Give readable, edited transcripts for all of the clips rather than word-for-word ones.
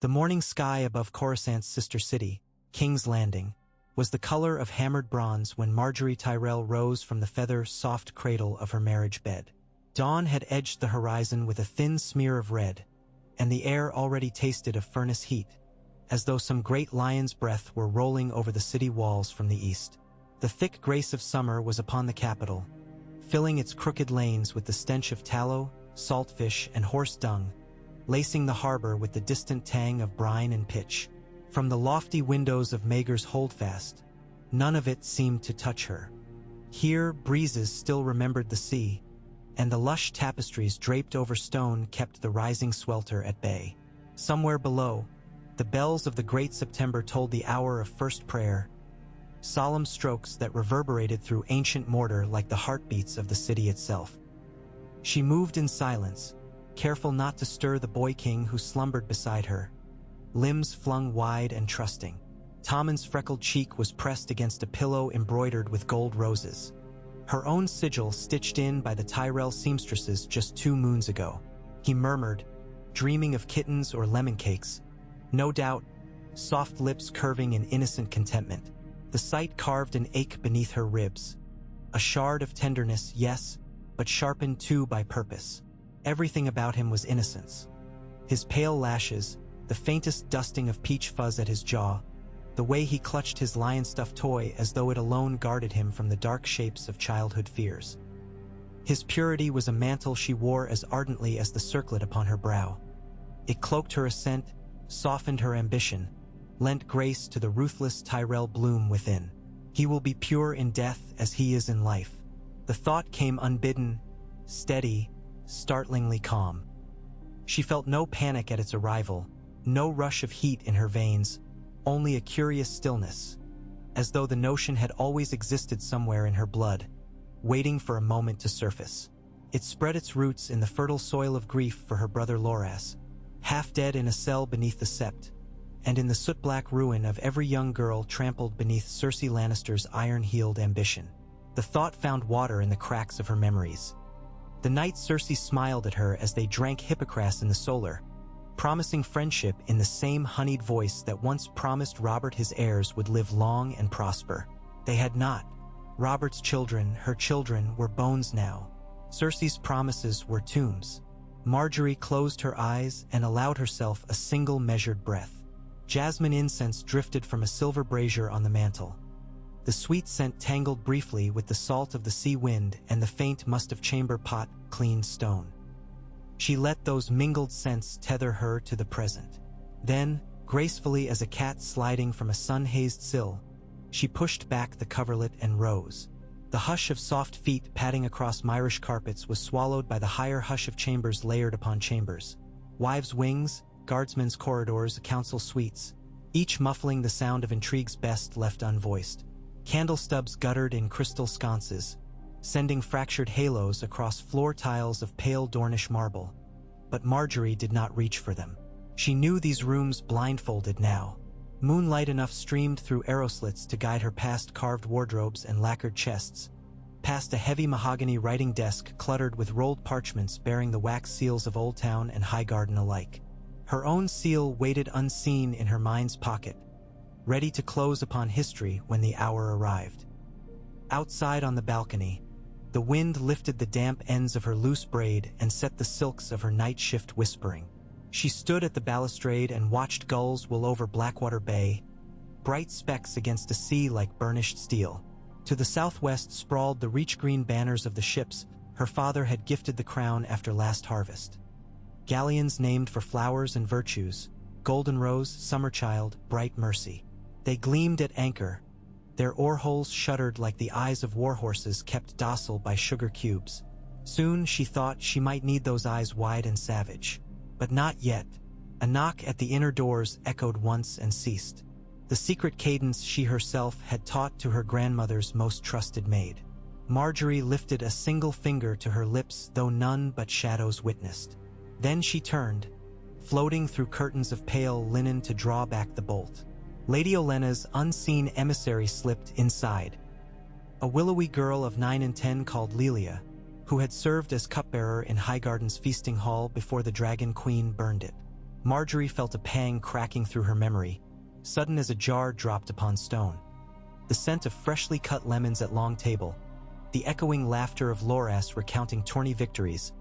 The morning sky above Coruscant's sister city, King's Landing, was the color of hammered bronze when Margaery Tyrell rose from the feather-soft cradle of her marriage bed. Dawn had edged the horizon with a thin smear of red, and the air already tasted of furnace heat, as though some great lion's breath were rolling over the city walls from the east. The thick grace of summer was upon the capital, filling its crooked lanes with the stench of tallow, saltfish, and horse dung, lacing the harbor with the distant tang of brine and pitch. From the lofty windows of Maegor's Holdfast, none of it seemed to touch her. Here, breezes still remembered the sea, and the lush tapestries draped over stone kept the rising swelter at bay. Somewhere below, the bells of the Great September told the hour of first prayer, solemn strokes that reverberated through ancient mortar like the heartbeats of the city itself. She moved in silence, careful not to stir the boy king who slumbered beside her, limbs flung wide and trusting. Tommen's freckled cheek was pressed against a pillow embroidered with gold roses, her own sigil stitched in by the Tyrell seamstresses just 2 moons ago. He murmured, dreaming of kittens or lemon cakes, no doubt, soft lips curving in innocent contentment. The sight carved an ache beneath her ribs, a shard of tenderness, yes, but sharpened too by purpose. Everything about him was innocence. His pale lashes, the faintest dusting of peach fuzz at his jaw, the way he clutched his lion-stuffed toy as though it alone guarded him from the dark shapes of childhood fears. His purity was a mantle she wore as ardently as the circlet upon her brow. It cloaked her assent, softened her ambition, lent grace to the ruthless Tyrell bloom within. He will be pure in death as he is in life. The thought came unbidden, steady, startlingly calm. She felt no panic at its arrival, no rush of heat in her veins, only a curious stillness, as though the notion had always existed somewhere in her blood, waiting for a moment to surface. It spread its roots in the fertile soil of grief for her brother Loras, half dead in a cell beneath the sept, and in the soot-black ruin of every young girl trampled beneath Cersei Lannister's iron-heeled ambition. The thought found water in the cracks of her memories. The night Cersei smiled at her as they drank Hippocras in the Solar, promising friendship in the same honeyed voice that once promised Robert his heirs would live long and prosper. They had not. Robert's children, her children, were bones now. Cersei's promises were tombs. Margaery closed her eyes and allowed herself a single measured breath. Jasmine incense drifted from a silver brazier on the mantel. The sweet scent tangled briefly with the salt of the sea wind and the faint must of chamber pot cleaned stone. She let those mingled scents tether her to the present. Then, gracefully as a cat sliding from a sun-hazed sill, she pushed back the coverlet and rose. The hush of soft feet padding across Myrish carpets was swallowed by the higher hush of chambers layered upon chambers. Wives' wings, guardsmen's corridors, council suites, each muffling the sound of intrigue's best left unvoiced. Candle stubs guttered in crystal sconces, sending fractured halos across floor tiles of pale Dornish marble. But Margaery did not reach for them. She knew these rooms blindfolded now. Moonlight enough streamed through arrow slits to guide her past carved wardrobes and lacquered chests, past a heavy mahogany writing desk cluttered with rolled parchments bearing the wax seals of Old Town and Highgarden alike. Her own seal waited unseen in her mind's pocket, ready to close upon history when the hour arrived. Outside on the balcony, the wind lifted the damp ends of her loose braid and set the silks of her night shift whispering. She stood at the balustrade and watched gulls wool over Blackwater Bay, bright specks against a sea like burnished steel. To the southwest sprawled the reach-green banners of the ships her father had gifted the crown after last harvest. Galleons named for flowers and virtues, Golden Rose, Summerchild, Bright Mercy. They gleamed at anchor, their oar-holes shuddered like the eyes of war-horses kept docile by sugar cubes. Soon she thought she might need those eyes wide and savage. But not yet. A knock at the inner doors echoed once and ceased. The secret cadence she herself had taught to her grandmother's most trusted maid. Margaery lifted a single finger to her lips, though none but shadows witnessed. Then she turned, floating through curtains of pale linen to draw back the bolt. Lady Olenna's unseen emissary slipped inside. A willowy girl of 9 and 10 called Lelia, who had served as cupbearer in Highgarden's feasting hall before the Dragon Queen burned it. Margaery felt a pang cracking through her memory, sudden as a jar dropped upon stone. The scent of freshly cut lemons at long table, the echoing laughter of Loras recounting tourney victories,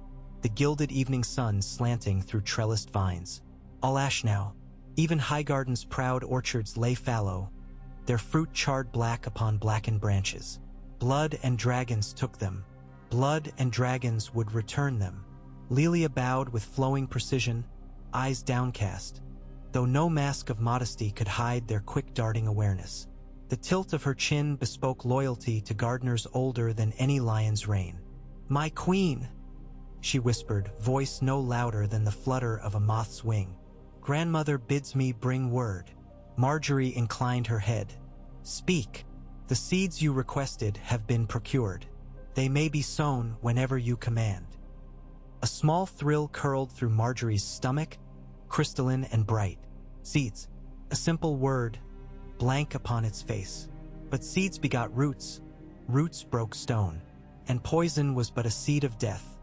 the gilded evening sun slanting through trellised vines. All ash now. Even Highgarden's proud orchards lay fallow, their fruit charred black upon blackened branches. Blood and dragons took them. Blood and dragons would return them. Lilia bowed with flowing precision, eyes downcast, though no mask of modesty could hide their quick darting awareness. The tilt of her chin bespoke loyalty to gardeners older than any lion's reign. "My queen," she whispered, voice no louder than the flutter of a moth's wing. "Grandmother bids me bring word." Margaery inclined her head. "Speak. The seeds you requested have been procured. They may be sown whenever you command." A small thrill curled through Margaery's stomach, crystalline and bright. Seeds. A simple word, blank upon its face. But seeds begot roots. Roots broke stone. And poison was but a seed of death,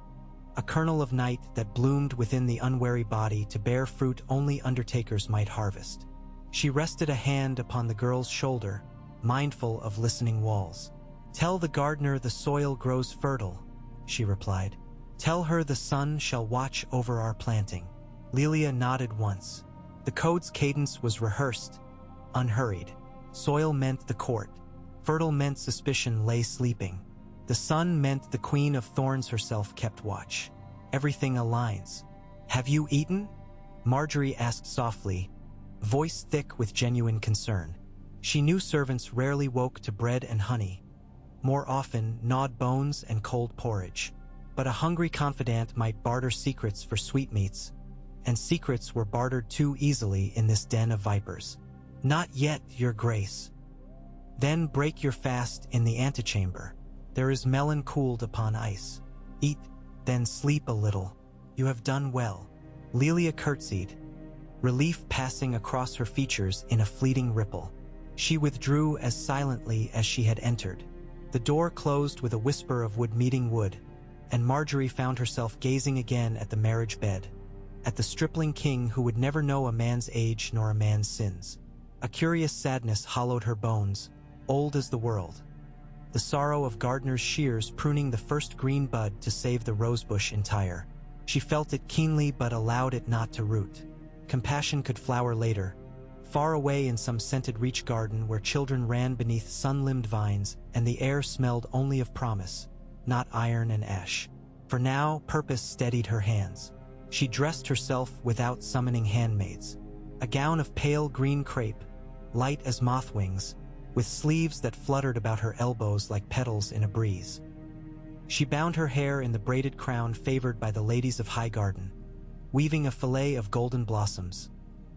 a kernel of night that bloomed within the unwary body to bear fruit only undertakers might harvest. She rested a hand upon the girl's shoulder, mindful of listening walls. "Tell the gardener the soil grows fertile," she replied. "Tell her the sun shall watch over our planting." Lilia nodded once. The code's cadence was rehearsed, unhurried. Soil meant the court. Fertile meant suspicion lay sleeping. The sun meant the Queen of Thorns herself kept watch. Everything aligns. "Have you eaten?" Margaery asked softly, voice thick with genuine concern. She knew servants rarely woke to bread and honey. More often, gnawed bones and cold porridge. But a hungry confidant might barter secrets for sweetmeats, and secrets were bartered too easily in this den of vipers. "Not yet, your grace." "Then break your fast in the antechamber. There is melon cooled upon ice. Eat, then sleep a little. You have done well." Lilia curtsied, relief passing across her features in a fleeting ripple. She withdrew as silently as she had entered. The door closed with a whisper of wood meeting wood, and Margaery found herself gazing again at the marriage bed, at the stripling king who would never know a man's age nor a man's sins. A curious sadness hollowed her bones, old as the world. The sorrow of gardener's shears pruning the first green bud to save the rosebush entire. She felt it keenly but allowed it not to root. Compassion could flower later, far away in some scented reach garden where children ran beneath sun-limned vines and the air smelled only of promise, not iron and ash. For now, purpose steadied her hands. She dressed herself without summoning handmaids. A gown of pale green crepe, light as moth wings, with sleeves that fluttered about her elbows like petals in a breeze. She bound her hair in the braided crown favored by the ladies of Highgarden, weaving a fillet of golden blossoms.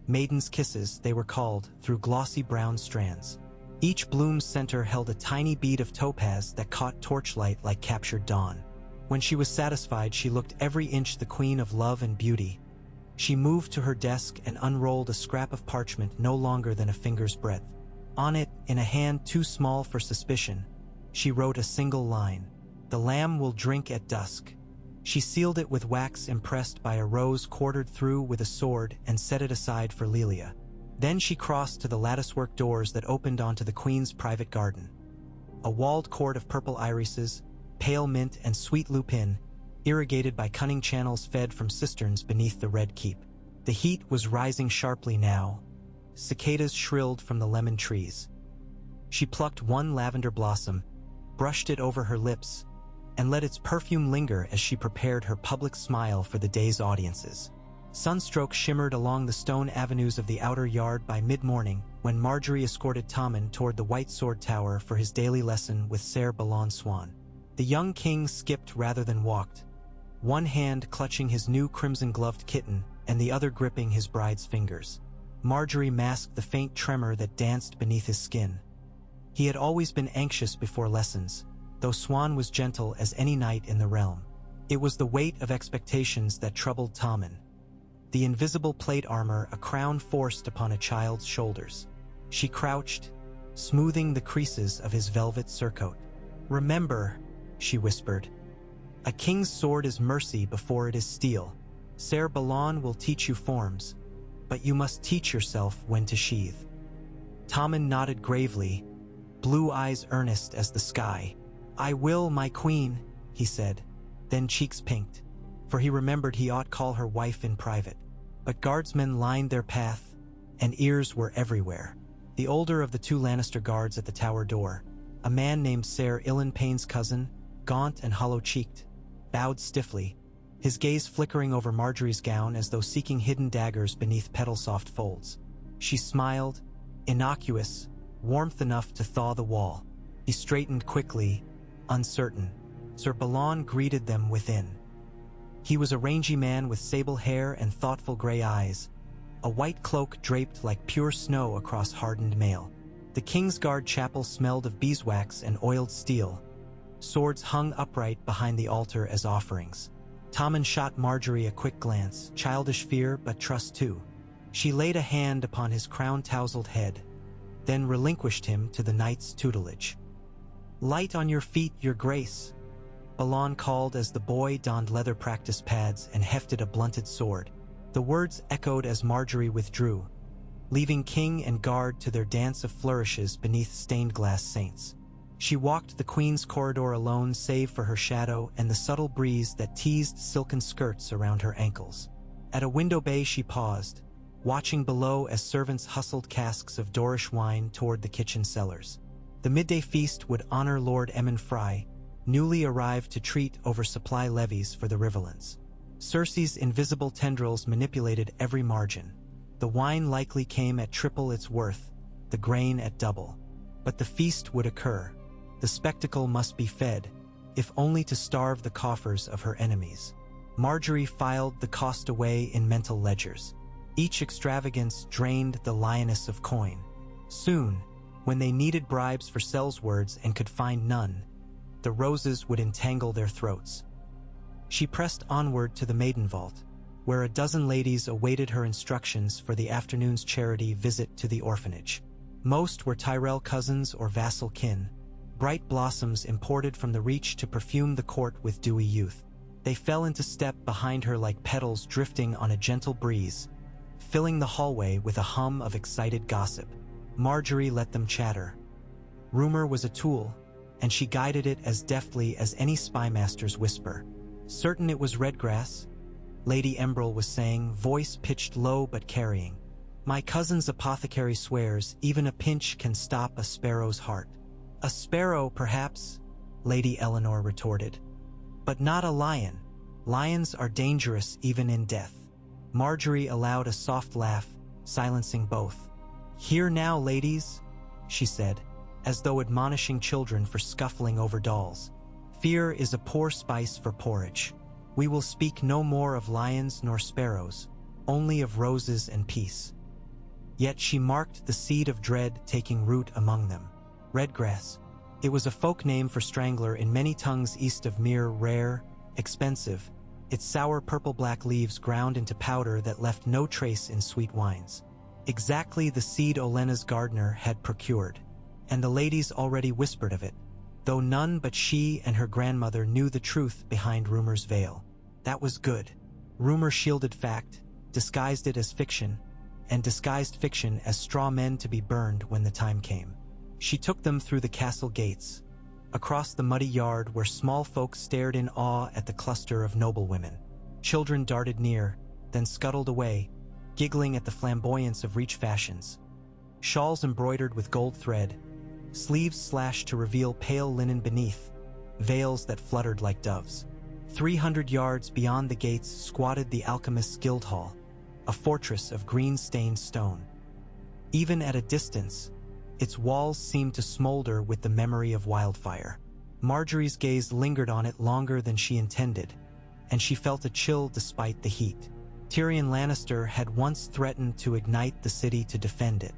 Maiden's kisses, they were called, through glossy brown strands. Each bloom's center held a tiny bead of topaz that caught torchlight like captured dawn. When she was satisfied, she looked every inch the queen of love and beauty. She moved to her desk and unrolled a scrap of parchment no longer than a finger's breadth. On it, in a hand too small for suspicion, she wrote a single line: "The lamb will drink at dusk." She sealed it with wax impressed by a rose quartered through with a sword and set it aside for Lilia. Then she crossed to the latticework doors that opened onto the queen's private garden. A walled court of purple irises, pale mint and sweet lupin, irrigated by cunning channels fed from cisterns beneath the red keep. The heat was rising sharply now. Cicadas shrilled from the lemon trees. She plucked one lavender blossom, brushed it over her lips, and let its perfume linger as she prepared her public smile for the day's audiences. Sunstroke shimmered along the stone avenues of the outer yard by mid-morning when Margaery escorted Tommen toward the White Sword Tower for his daily lesson with Ser Balon Swan. The young king skipped rather than walked, one hand clutching his new crimson-gloved kitten and the other gripping his bride's fingers. Margaery masked the faint tremor that danced beneath his skin. He had always been anxious before lessons, though Swan was gentle as any knight in the realm. It was the weight of expectations that troubled Tommen. The invisible plate armor a crown forced upon a child's shoulders. She crouched, smoothing the creases of his velvet surcoat. "Remember," she whispered, "a king's sword is mercy before it is steel. Ser Balon will teach you forms, but you must teach yourself when to sheathe." Tommen nodded gravely, blue eyes earnest as the sky. "I will, my queen," he said, then cheeks pinked, for he remembered he ought call her wife in private. But guardsmen lined their path, and ears were everywhere. The older of the two Lannister guards at the tower door, a man named Ser Ilyn Payne's cousin, gaunt and hollow-cheeked, bowed stiffly, his gaze flickering over Margaery's gown as though seeking hidden daggers beneath petal-soft folds. She smiled, innocuous, warmth enough to thaw the wall. He straightened quickly, uncertain. Sir Balon greeted them within. He was a rangy man with sable hair and thoughtful gray eyes, a white cloak draped like pure snow across hardened mail. The Kingsguard chapel smelled of beeswax and oiled steel. Swords hung upright behind the altar as offerings. Tommen shot Margaery a quick glance, childish fear but trust too. She laid a hand upon his crown-tousled head, then relinquished him to the knight's tutelage. "Light on your feet, your grace," Balon called as the boy donned leather practice pads and hefted a blunted sword. The words echoed as Margaery withdrew, leaving king and guard to their dance of flourishes beneath stained-glass saints. She walked the queen's corridor alone save for her shadow and the subtle breeze that teased silken skirts around her ankles. At a window bay she paused, watching below as servants hustled casks of Dorish wine toward the kitchen cellars. The midday feast would honor Lord Emmon Frye, newly arrived to treat over supply levies for the Riverlands. Cersei's invisible tendrils manipulated every margin. The wine likely came at triple its worth, the grain at double. But the feast would occur. The spectacle must be fed, if only to starve the coffers of her enemies. Margaery filed the cost away in mental ledgers. Each extravagance drained the lioness of coin. Soon, when they needed bribes for sellswords and could find none, the roses would entangle their throats. She pressed onward to the maiden vault, where a dozen ladies awaited her instructions for the afternoon's charity visit to the orphanage. Most were Tyrell cousins or vassal kin, bright blossoms imported from the Reach to perfume the court with dewy youth. They fell into step behind her like petals drifting on a gentle breeze, filling the hallway with a hum of excited gossip. Margaery let them chatter. Rumor was a tool, and she guided it as deftly as any spymaster's whisper. "Certain it was Redgrass," Lady Embryl was saying, voice pitched low but carrying. "My cousin's apothecary swears even a pinch can stop a sparrow's heart." "A sparrow, perhaps," Lady Eleanor retorted. "But not a lion. Lions are dangerous even in death." Margaery allowed a soft laugh, silencing both. "Hear now, ladies," she said, as though admonishing children for scuffling over dolls. "Fear is a poor spice for porridge. We will speak no more of lions nor sparrows, only of roses and peace." Yet she marked the seed of dread taking root among them. Redgrass. It was a folk name for strangler in many tongues east of Mere, rare, expensive, its sour purple-black leaves ground into powder that left no trace in sweet wines. Exactly the seed Olenna's gardener had procured, and the ladies already whispered of it, though none but she and her grandmother knew the truth behind rumor's veil. That was good. Rumor shielded fact, disguised it as fiction, and disguised fiction as straw men to be burned when the time came. She took them through the castle gates, across the muddy yard where small folk stared in awe at the cluster of noblewomen. Children darted near, then scuttled away, giggling at the flamboyance of Reach fashions. Shawls embroidered with gold thread, sleeves slashed to reveal pale linen beneath, veils that fluttered like doves. 300 yards beyond the gates squatted the Alchemist's Guildhall, a fortress of green-stained stone. Even at a distance, its walls seemed to smolder with the memory of wildfire. Margaery's gaze lingered on it longer than she intended, and she felt a chill despite the heat. Tyrion Lannister had once threatened to ignite the city to defend it.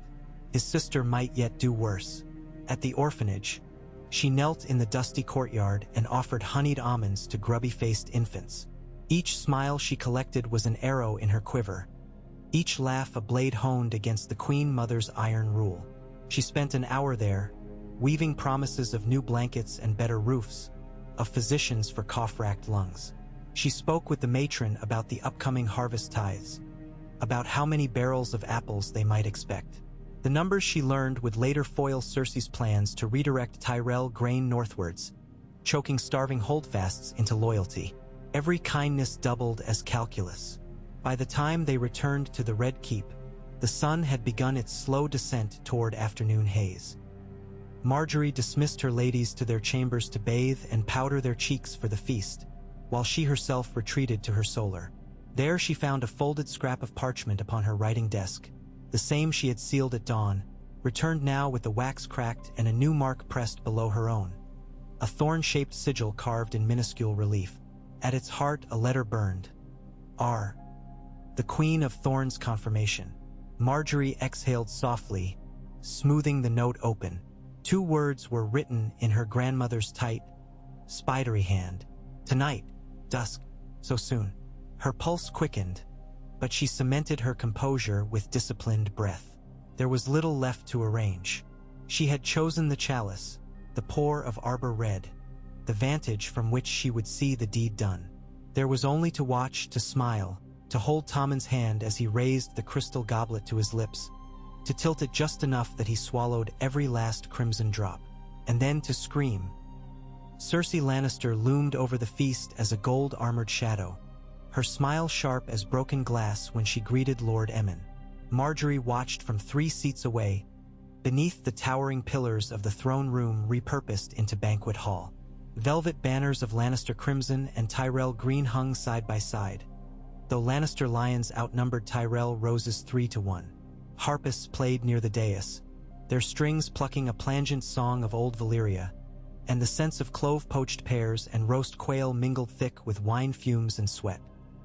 His sister might yet do worse. At the orphanage, she knelt in the dusty courtyard and offered honeyed almonds to grubby-faced infants. Each smile she collected was an arrow in her quiver, each laugh a blade honed against the Queen Mother's iron rule. She spent an hour there, weaving promises of new blankets and better roofs, of physicians for cough-racked lungs. She spoke with the matron about the upcoming harvest tithes, about how many barrels of apples they might expect. The numbers she learned would later foil Cersei's plans to redirect Tyrell grain northwards, choking starving holdfasts into loyalty. Every kindness doubled as calculus. By the time they returned to the Red Keep, the sun had begun its slow descent toward afternoon haze. Margaery dismissed her ladies to their chambers to bathe and powder their cheeks for the feast, while she herself retreated to her solar. There she found a folded scrap of parchment upon her writing desk, the same she had sealed at dawn, returned now with the wax cracked and a new mark pressed below her own. A thorn-shaped sigil carved in minuscule relief. At its heart a letter burned. R. The Queen of Thorns' confirmation. Margaery exhaled softly, smoothing the note open. 2 words were written in her grandmother's tight, spidery hand. Tonight, dusk, so soon. Her pulse quickened, but she cemented her composure with disciplined breath. There was little left to arrange. She had chosen the chalice, the pour of arbor red, the vantage from which she would see the deed done. There was only to watch, to smile, to hold Tommen's hand as he raised the crystal goblet to his lips, to tilt it just enough that he swallowed every last crimson drop, and then to scream. Cersei Lannister loomed over the feast as a gold-armored shadow, her smile sharp as broken glass when she greeted Lord Emmon. Margaery watched from 3 seats away, beneath the towering pillars of the throne room repurposed into banquet hall. Velvet banners of Lannister crimson and Tyrell green hung side by side, though Lannister lions outnumbered Tyrell roses 3-1. Harpists played near the dais, their strings plucking a plangent song of old Valyria, and the scents of clove-poached pears and roast quail mingled thick with wine fumes and sweat.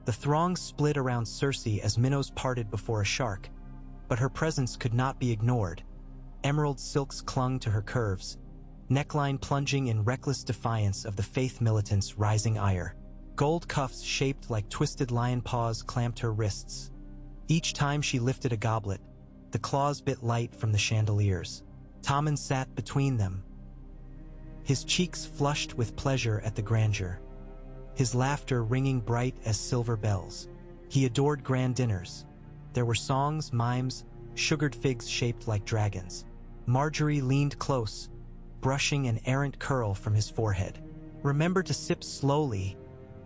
The throng split around Cersei as minnows parted before a shark, but her presence could not be ignored. Emerald silks clung to her curves, neckline plunging in reckless defiance of the faith militants' rising ire. Gold cuffs shaped like twisted lion paws clamped her wrists. Each time she lifted a goblet, the claws bit light from the chandeliers. Tommen sat between them, his cheeks flushed with pleasure at the grandeur, his laughter ringing bright as silver bells. He adored grand dinners. There were songs, mimes, sugared figs shaped like dragons. Margaery leaned close, brushing an errant curl from his forehead. "Remember to sip slowly,"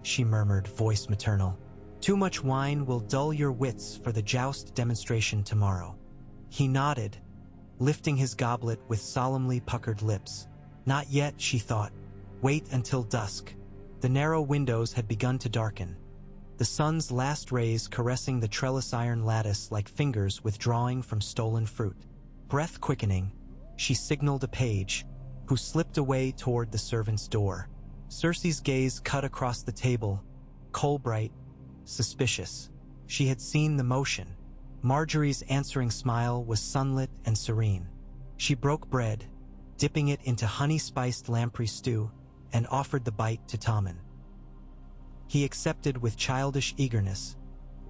she murmured, voice maternal. "Too much wine will dull your wits for the joust demonstration tomorrow." He nodded, lifting his goblet with solemnly puckered lips. Not yet, she thought. Wait until dusk. The narrow windows had begun to darken, the sun's last rays caressing the trellis iron lattice like fingers withdrawing from stolen fruit. Breath quickening, she signaled a page, who slipped away toward the servant's door. Cersei's gaze cut across the table, coal-bright, suspicious. She had seen the motion. Margaery's answering smile was sunlit and serene. She broke bread, dipping it into honey-spiced lamprey stew, and offered the bite to Tommen. He accepted with childish eagerness,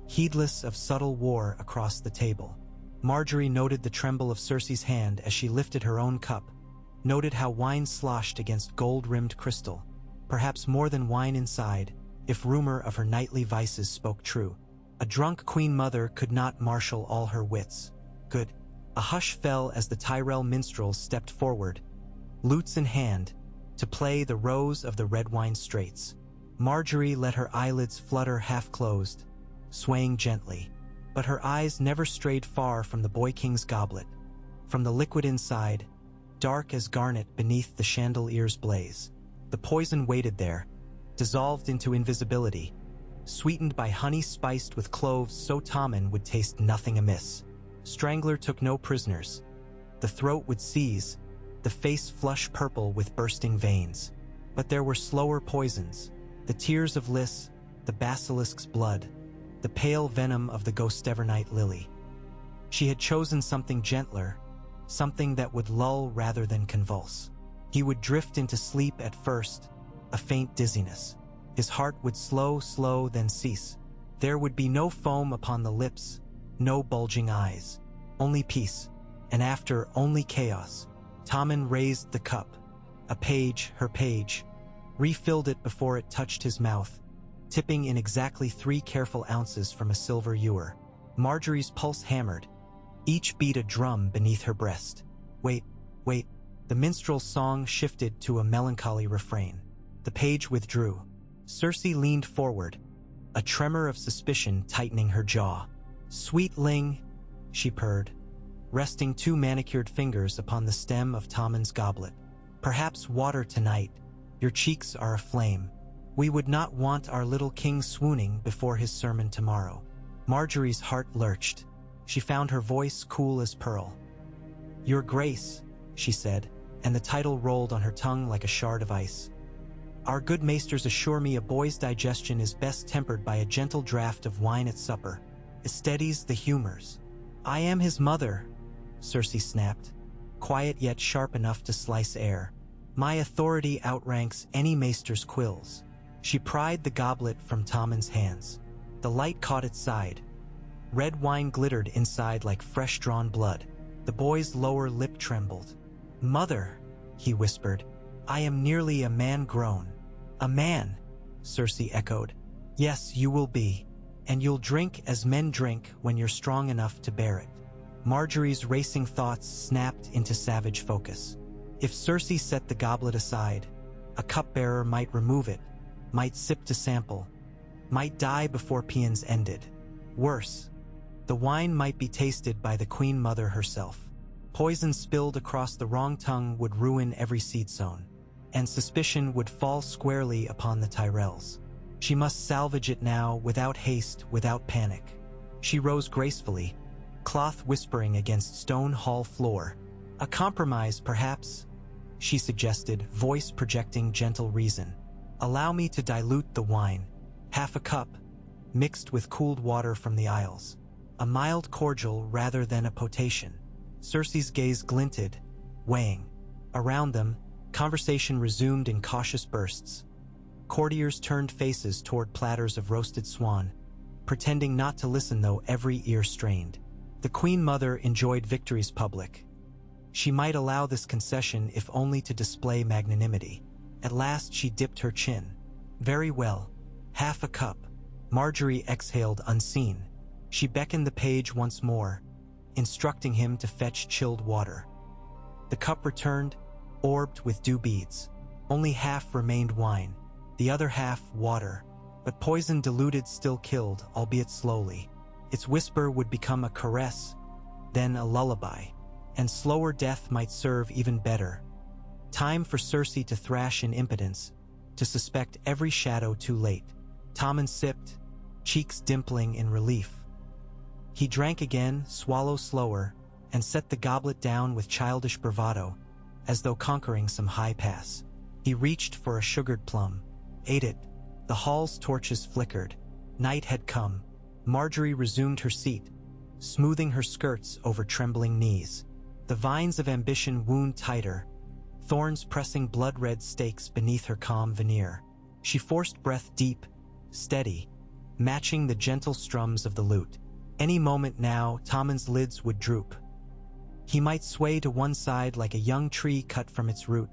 heedless of subtle war across the table. Margaery noted the tremble of Cersei's hand as she lifted her own cup, noted how wine sloshed against gold-rimmed crystal, perhaps more than wine inside, if rumor of her nightly vices spoke true. A drunk queen mother could not marshal all her wits. Good. A hush fell as the Tyrell minstrels stepped forward, lutes in hand, to play the Rose of the Red Wine Straits. Margaery let her eyelids flutter half-closed, swaying gently, but her eyes never strayed far from the Boy King's goblet, from the liquid inside, dark as garnet beneath the chandelier's blaze. The poison waited there, dissolved into invisibility, sweetened by honey spiced with cloves so Tommen would taste nothing amiss. Strangler took no prisoners. The throat would seize, the face flush purple with bursting veins. But there were slower poisons, the tears of Lys, the basilisk's blood, the pale venom of the Gostevernite lily. She had chosen something gentler, something that would lull rather than convulse. He would drift into sleep at first, a faint dizziness. His heart would slow, then cease. There would be no foam upon the lips, no bulging eyes, only peace, and after only chaos. Tommen raised the cup. A page, her page, refilled it before it touched his mouth, tipping in exactly 3 careful ounces from a silver ewer. Margaery's pulse hammered, each beat a drum beneath her breast. Wait, wait. The minstrel's song shifted to a melancholy refrain. The page withdrew. Cersei leaned forward, a tremor of suspicion tightening her jaw. "Sweetling," she purred, resting 2 manicured fingers upon the stem of Tommen's goblet. "Perhaps water tonight. Your cheeks are aflame. We would not want our little king swooning before his sermon tomorrow." Margaery's heart lurched. She found her voice cool as pearl. "Your Grace," she said, and the title rolled on her tongue like a shard of ice. "Our good maesters assure me a boy's digestion is best tempered by a gentle draught of wine at supper. It steadies the humors." "I am his mother," Cersei snapped, quiet yet sharp enough to slice air. "My authority outranks any maester's quills." She pried the goblet from Tommen's hands. The light caught its side. Red wine glittered inside like fresh-drawn blood. The boy's lower lip trembled. "Mother," he whispered, "I am nearly a man grown." "A man," Cersei echoed. "Yes, you will be. And you'll drink as men drink when you're strong enough to bear it." Margaery's racing thoughts snapped into savage focus. If Cersei set the goblet aside, a cupbearer might remove it, might sip to sample, might die before paeans ended. Worse, the wine might be tasted by the Queen Mother herself. Poison spilled across the wrong tongue would ruin every seed sown, and suspicion would fall squarely upon the Tyrells. She must salvage it now, without haste, without panic. She rose gracefully, cloth whispering against stone hall floor. "A compromise, perhaps," she suggested, voice projecting gentle reason. "Allow me to dilute the wine. Half a cup, mixed with cooled water from the Isles. A mild cordial rather than a potation." Cersei's gaze glinted, weighing. Around them, conversation resumed in cautious bursts. Courtiers turned faces toward platters of roasted swan, pretending not to listen though every ear strained. The Queen Mother enjoyed victories public. She might allow this concession if only to display magnanimity. At last she dipped her chin. "Very well. Half a cup." Margaery exhaled unseen. She beckoned the page once more, instructing him to fetch chilled water. The cup returned, orbed with dew beads. Only half remained wine, the other half water, but poison diluted still killed, albeit slowly. Its whisper would become a caress, then a lullaby, and slower death might serve even better. Time for Cersei to thrash in impotence, to suspect every shadow too late. Tommen sipped, cheeks dimpling in relief. He drank again, swallow slower, and set the goblet down with childish bravado, as though conquering some high pass. He reached for a sugared plum, ate it. The hall's torches flickered. Night had come. Margaery resumed her seat, smoothing her skirts over trembling knees. The vines of ambition wound tighter, thorns pressing blood-red stakes beneath her calm veneer. She forced breath deep, steady, matching the gentle strums of the lute. Any moment now, Tommen's lids would droop. He might sway to one side like a young tree cut from its root,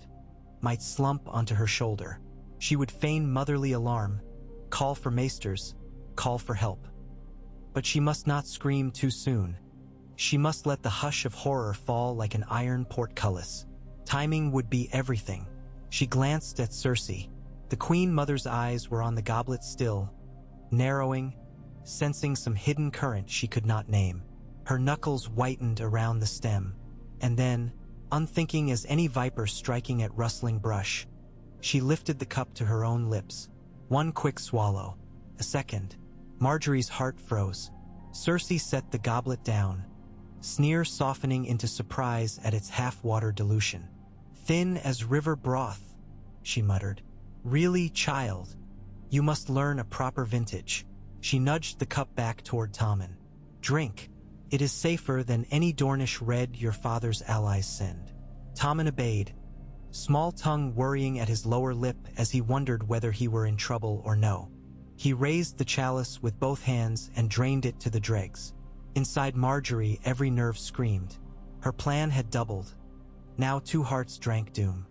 might slump onto her shoulder. She would feign motherly alarm, call for maesters, call for help. But she must not scream too soon. She must let the hush of horror fall like an iron portcullis. Timing would be everything. She glanced at Cersei. The Queen Mother's eyes were on the goblet still, narrowing, sensing some hidden current she could not name. Her knuckles whitened around the stem, and then, unthinking as any viper striking at rustling brush, she lifted the cup to her own lips. One quick swallow, a second. Margaery's heart froze. Cersei set the goblet down, sneer softening into surprise at its half-water dilution. "Thin as river broth," she muttered. "Really, child? You must learn a proper vintage." She nudged the cup back toward Tommen. "Drink. It is safer than any Dornish red your father's allies send." Tommen obeyed, small tongue worrying at his lower lip as he wondered whether he were in trouble or no. He raised the chalice with both hands and drained it to the dregs. Inside Margaery, every nerve screamed. Her plan had doubled. Now 2 hearts drank doom.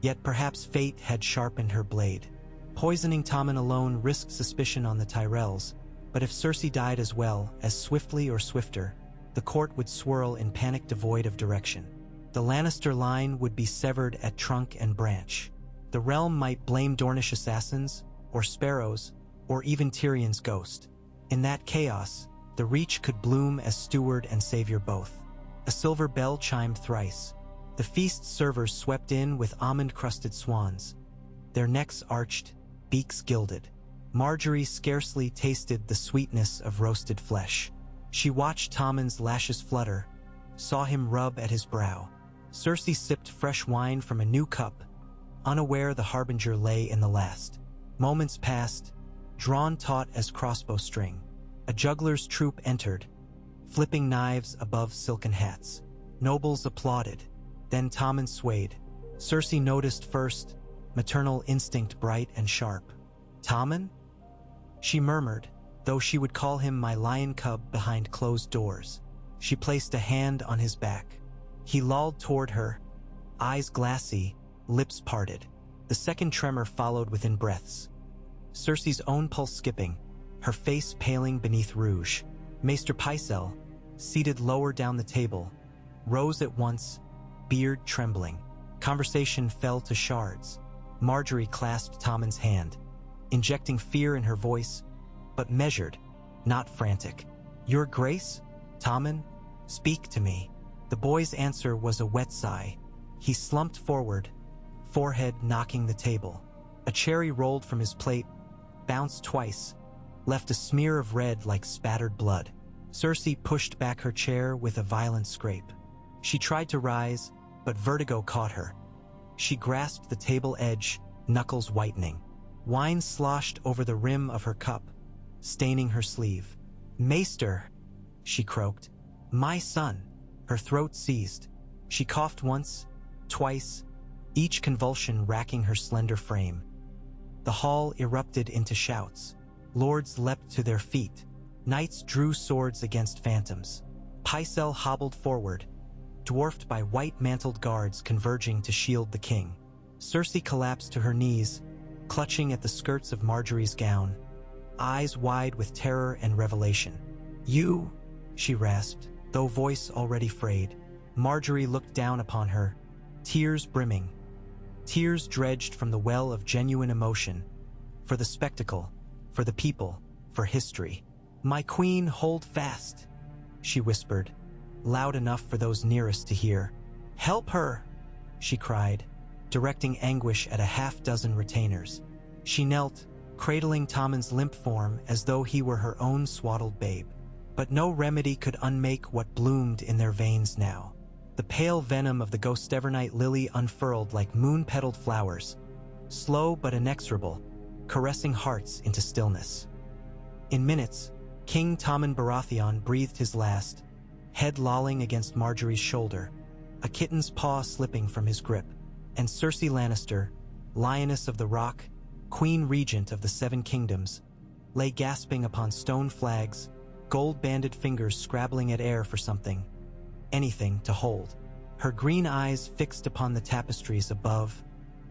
Yet perhaps fate had sharpened her blade. Poisoning Tommen alone risked suspicion on the Tyrells, But if Cersei died as well, as swiftly or swifter, the court would swirl in panic devoid of direction. The Lannister line would be severed at trunk and branch. The realm might blame Dornish assassins, or sparrows, or even Tyrion's ghost. In that chaos, the Reach could bloom as steward and savior both. A silver bell chimed thrice. The feast servers swept in with almond-crusted swans, their necks arched, beaks gilded. Margaery scarcely tasted the sweetness of roasted flesh. She watched Tommen's lashes flutter, saw him rub at his brow. Cersei sipped fresh wine from a new cup, unaware the harbinger lay in the last. Moments passed, drawn taut as crossbow string. A juggler's troupe entered, flipping knives above silken hats. Nobles applauded, then Tommen swayed. Cersei noticed first, maternal instinct bright and sharp. "Tommen?" she murmured, though she would call him my lion cub behind closed doors. She placed a hand on his back. He lolled toward her, eyes glassy, lips parted. The second tremor followed within breaths. Cersei's own pulse skipping, her face paling beneath rouge. Maester Pycelle, seated lower down the table, rose at once, beard trembling. Conversation fell to shards. Margaery clasped Tommen's hand, injecting fear in her voice, but measured, not frantic. "Your Grace? Tommen? Speak to me." The boy's answer was a wet sigh. He slumped forward, forehead knocking the table. A cherry rolled from his plate, bounced twice, left a smear of red like spattered blood. Cersei pushed back her chair with a violent scrape. She tried to rise, but vertigo caught her. She grasped the table edge, knuckles whitening. Wine sloshed over the rim of her cup, staining her sleeve. "Maester," she croaked. "My son." Her throat seized. She coughed once, twice, each convulsion racking her slender frame. The hall erupted into shouts. Lords leapt to their feet. Knights drew swords against phantoms. Pycelle hobbled forward, dwarfed by white-mantled guards converging to shield the king. Cersei collapsed to her knees, clutching at the skirts of Margaery's gown, eyes wide with terror and revelation. "You," she rasped, though voice already frayed. Margaery looked down upon her, tears brimming. Tears dredged from the well of genuine emotion, for the spectacle, for the people, for history. "My queen, hold fast," she whispered, loud enough for those nearest to hear. "Help her," she cried, directing anguish at a half-dozen retainers. She knelt, cradling Tommen's limp form as though he were her own swaddled babe. But no remedy could unmake what bloomed in their veins now. The pale venom of the Gostevernite lily unfurled like moon-petaled flowers, slow but inexorable, caressing hearts into stillness. In minutes, King Tommen Baratheon breathed his last, head lolling against Margaery's shoulder, a kitten's paw slipping from his grip, and Cersei Lannister, Lioness of the Rock, Queen Regent of the Seven Kingdoms, lay gasping upon stone flags, gold-banded fingers scrabbling at air for something, anything to hold. Her green eyes fixed upon the tapestries above,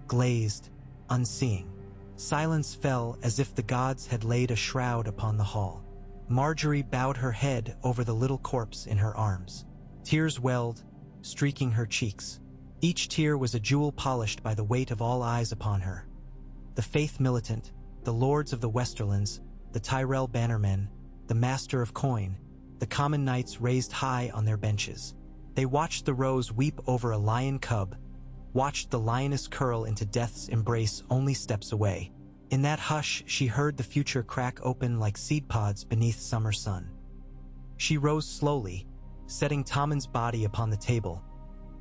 glazed, unseeing. Silence fell as if the gods had laid a shroud upon the hall. Margaery bowed her head over the little corpse in her arms. Tears welled, streaking her cheeks. Each tear was a jewel polished by the weight of all eyes upon her. The faith militant, the lords of the Westerlands, the Tyrell bannermen, the master of coin, the common knights raised high on their benches. They watched the rose weep over a lion cub, watched the lioness curl into death's embrace only steps away. In that hush, she heard the future crack open like seed pods beneath summer sun. She rose slowly, setting Tommen's body upon the table,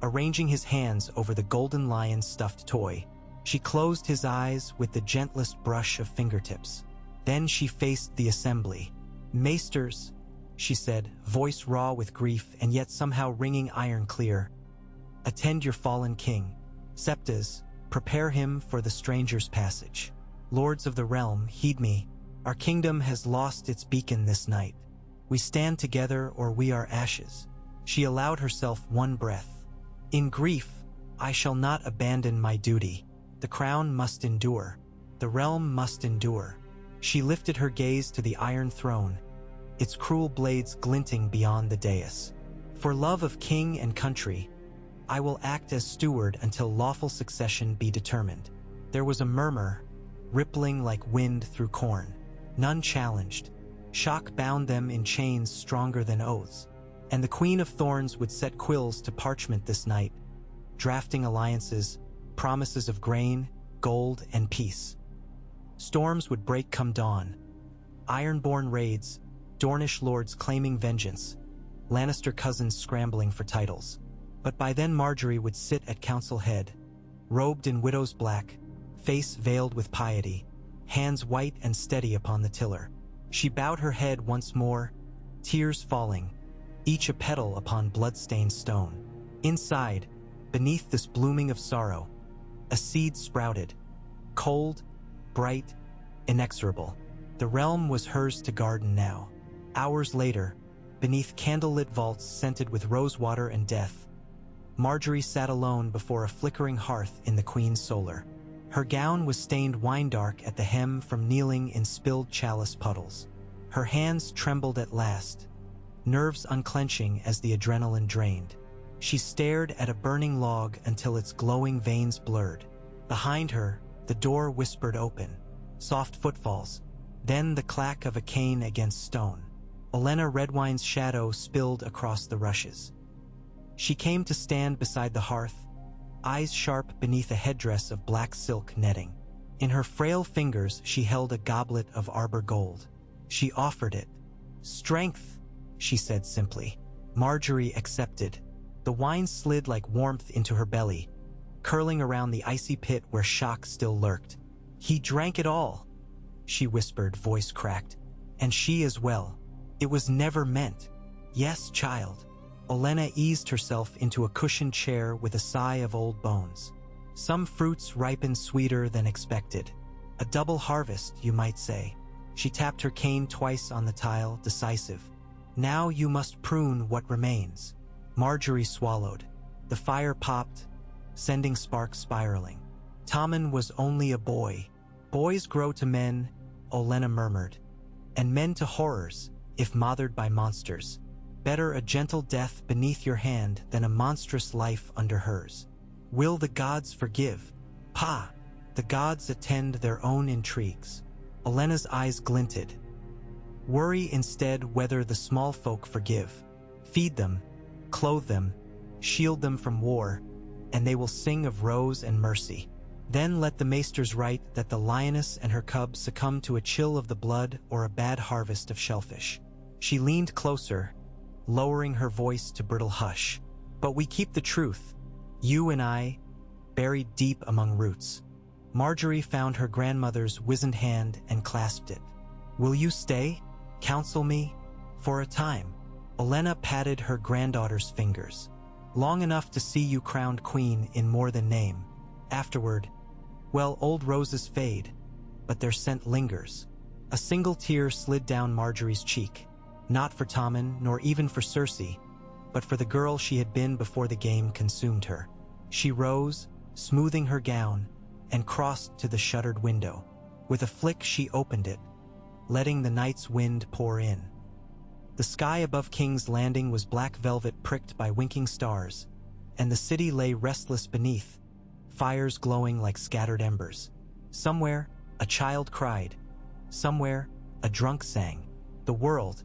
arranging his hands over the golden lion's stuffed toy. She closed his eyes with the gentlest brush of fingertips. Then she faced the assembly. "Maesters," she said, voice raw with grief and yet somehow ringing iron clear, "attend your fallen king. Septas, prepare him for the stranger's passage. Lords of the realm, heed me. Our kingdom has lost its beacon this night. We stand together or we are ashes." She allowed herself one breath. "In grief, I shall not abandon my duty. The crown must endure. The realm must endure." She lifted her gaze to the Iron Throne, its cruel blades glinting beyond the dais. For love of king and country, I will act as steward until lawful succession be determined. There was a murmur, rippling like wind through corn. None challenged. Shock bound them in chains stronger than oaths. And the Queen of Thorns would set quills to parchment this night, drafting alliances, promises of grain, gold, and peace. Storms would break come dawn. Ironborn raids, Dornish lords claiming vengeance, Lannister cousins scrambling for titles. But by then Margaery would sit at council head, robed in widow's black, face veiled with piety, hands white and steady upon the tiller. She bowed her head once more, tears falling, each a petal upon blood-stained stone. Inside, beneath this blooming of sorrow, a seed sprouted, cold, bright, inexorable. The realm was hers to garden now. Hours later, beneath candlelit vaults scented with rosewater and death, Margaery sat alone before a flickering hearth in the Queen's solar. Her gown was stained wine-dark at the hem from kneeling in spilled chalice puddles. Her hands trembled at last, nerves unclenching as the adrenaline drained. She stared at a burning log until its glowing veins blurred. Behind her, the door whispered open. Soft footfalls, then the clack of a cane against stone. Olenna Redwine's shadow spilled across the rushes. She came to stand beside the hearth, eyes sharp beneath a headdress of black silk netting. In her frail fingers she held a goblet of arbor gold. She offered it. "Strength," she said simply. Margaery accepted. The wine slid like warmth into her belly, curling around the icy pit where shock still lurked. "He drank it all," she whispered, voice cracked. "And she as well. It was never meant." "Yes, child." Olenna eased herself into a cushioned chair with a sigh of old bones. "Some fruits ripen sweeter than expected. A double harvest, you might say." She tapped her cane twice on the tile, decisive. "Now you must prune what remains." Margaery swallowed. The fire popped, sending sparks spiraling. Tommen was only a boy. "Boys grow to men," Olenna murmured, "and men to horrors, if mothered by monsters. Better a gentle death beneath your hand than a monstrous life under hers. Will the gods forgive? Pa! The gods attend their own intrigues." Olenna's eyes glinted. "Worry instead whether the small folk forgive. Feed them, clothe them, shield them from war, and they will sing of rose and mercy. Then let the maesters write that the lioness and her cubs succumb to a chill of the blood or a bad harvest of shellfish." She leaned closer, lowering her voice to brittle hush. "But we keep the truth, you and I, buried deep among roots." Margaery found her grandmother's wizened hand and clasped it. "Will you stay? Counsel me? For a time?" Olenna patted her granddaughter's fingers. "Long enough to see you crowned queen in more than name. Afterward, well, old roses fade, but their scent lingers." A single tear slid down Margaery's cheek. Not for Tommen, nor even for Cersei, but for the girl she had been before the game consumed her. She rose, smoothing her gown, and crossed to the shuttered window. With a flick she opened it, letting the night's wind pour in. The sky above King's Landing was black velvet pricked by winking stars, and the city lay restless beneath, fires glowing like scattered embers. Somewhere, a child cried. Somewhere, a drunk sang. The world,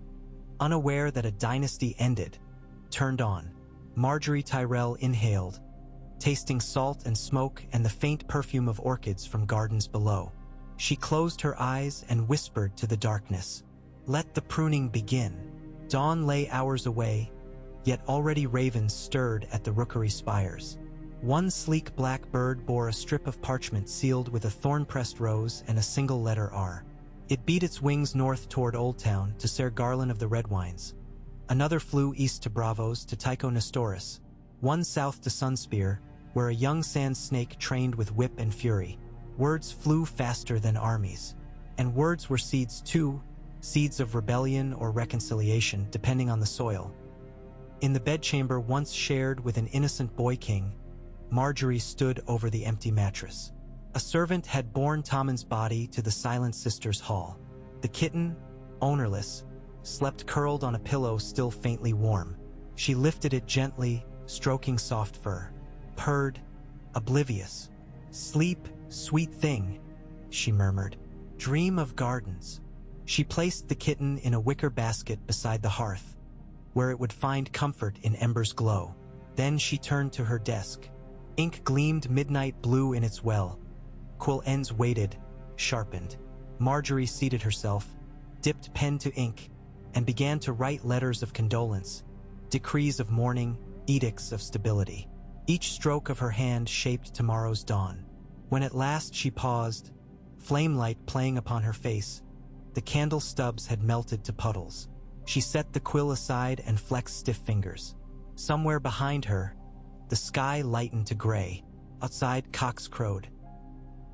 unaware that a dynasty ended, turned on. Margaery Tyrell inhaled, tasting salt and smoke and the faint perfume of orchids from gardens below. She closed her eyes and whispered to the darkness, "Let the pruning begin." Dawn lay hours away, yet already ravens stirred at the rookery spires. One sleek black bird bore a strip of parchment sealed with a thorn-pressed rose and a single letter R. It beat its wings north toward Old Town to Ser Garland of the Redwines. Another flew east to Bravos to Tycho Nestoris. One south to Sunspear, where a young sand snake trained with whip and fury. Words flew faster than armies. And words were seeds too, seeds of rebellion or reconciliation, depending on the soil. In the bedchamber once shared with an innocent boy king, Margaery stood over the empty mattress. A servant had borne Tommen's body to the Silent Sisters' hall. The kitten, ownerless, slept curled on a pillow still faintly warm. She lifted it gently, stroking soft fur. Purred, oblivious. "Sleep, sweet thing," she murmured. "Dream of gardens." She placed the kitten in a wicker basket beside the hearth, where it would find comfort in embers' glow. Then she turned to her desk. Ink gleamed midnight blue in its well. Quill ends waited, sharpened. Margaery seated herself, dipped pen to ink, and began to write letters of condolence, decrees of mourning, edicts of stability. Each stroke of her hand shaped tomorrow's dawn. When at last she paused, flamelight playing upon her face, the candle stubs had melted to puddles. She set the quill aside and flexed stiff fingers. Somewhere behind her, the sky lightened to gray. Outside, cocks crowed.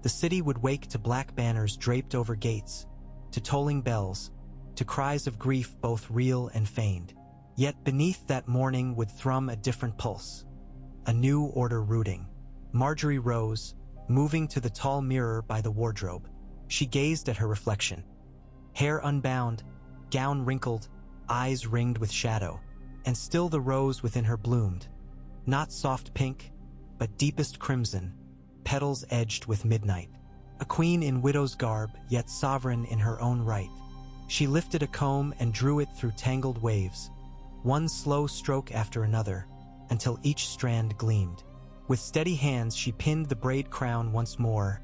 The city would wake to black banners draped over gates, to tolling bells, to cries of grief both real and feigned. Yet beneath that mourning would thrum a different pulse, a new order rooting. Margaery rose, moving to the tall mirror by the wardrobe. She gazed at her reflection. Hair unbound, gown wrinkled, eyes ringed with shadow, and still the rose within her bloomed. Not soft pink, but deepest crimson, petals edged with midnight. A queen in widow's garb, yet sovereign in her own right. She lifted a comb and drew it through tangled waves, one slow stroke after another, until each strand gleamed. With steady hands she pinned the braid crown once more,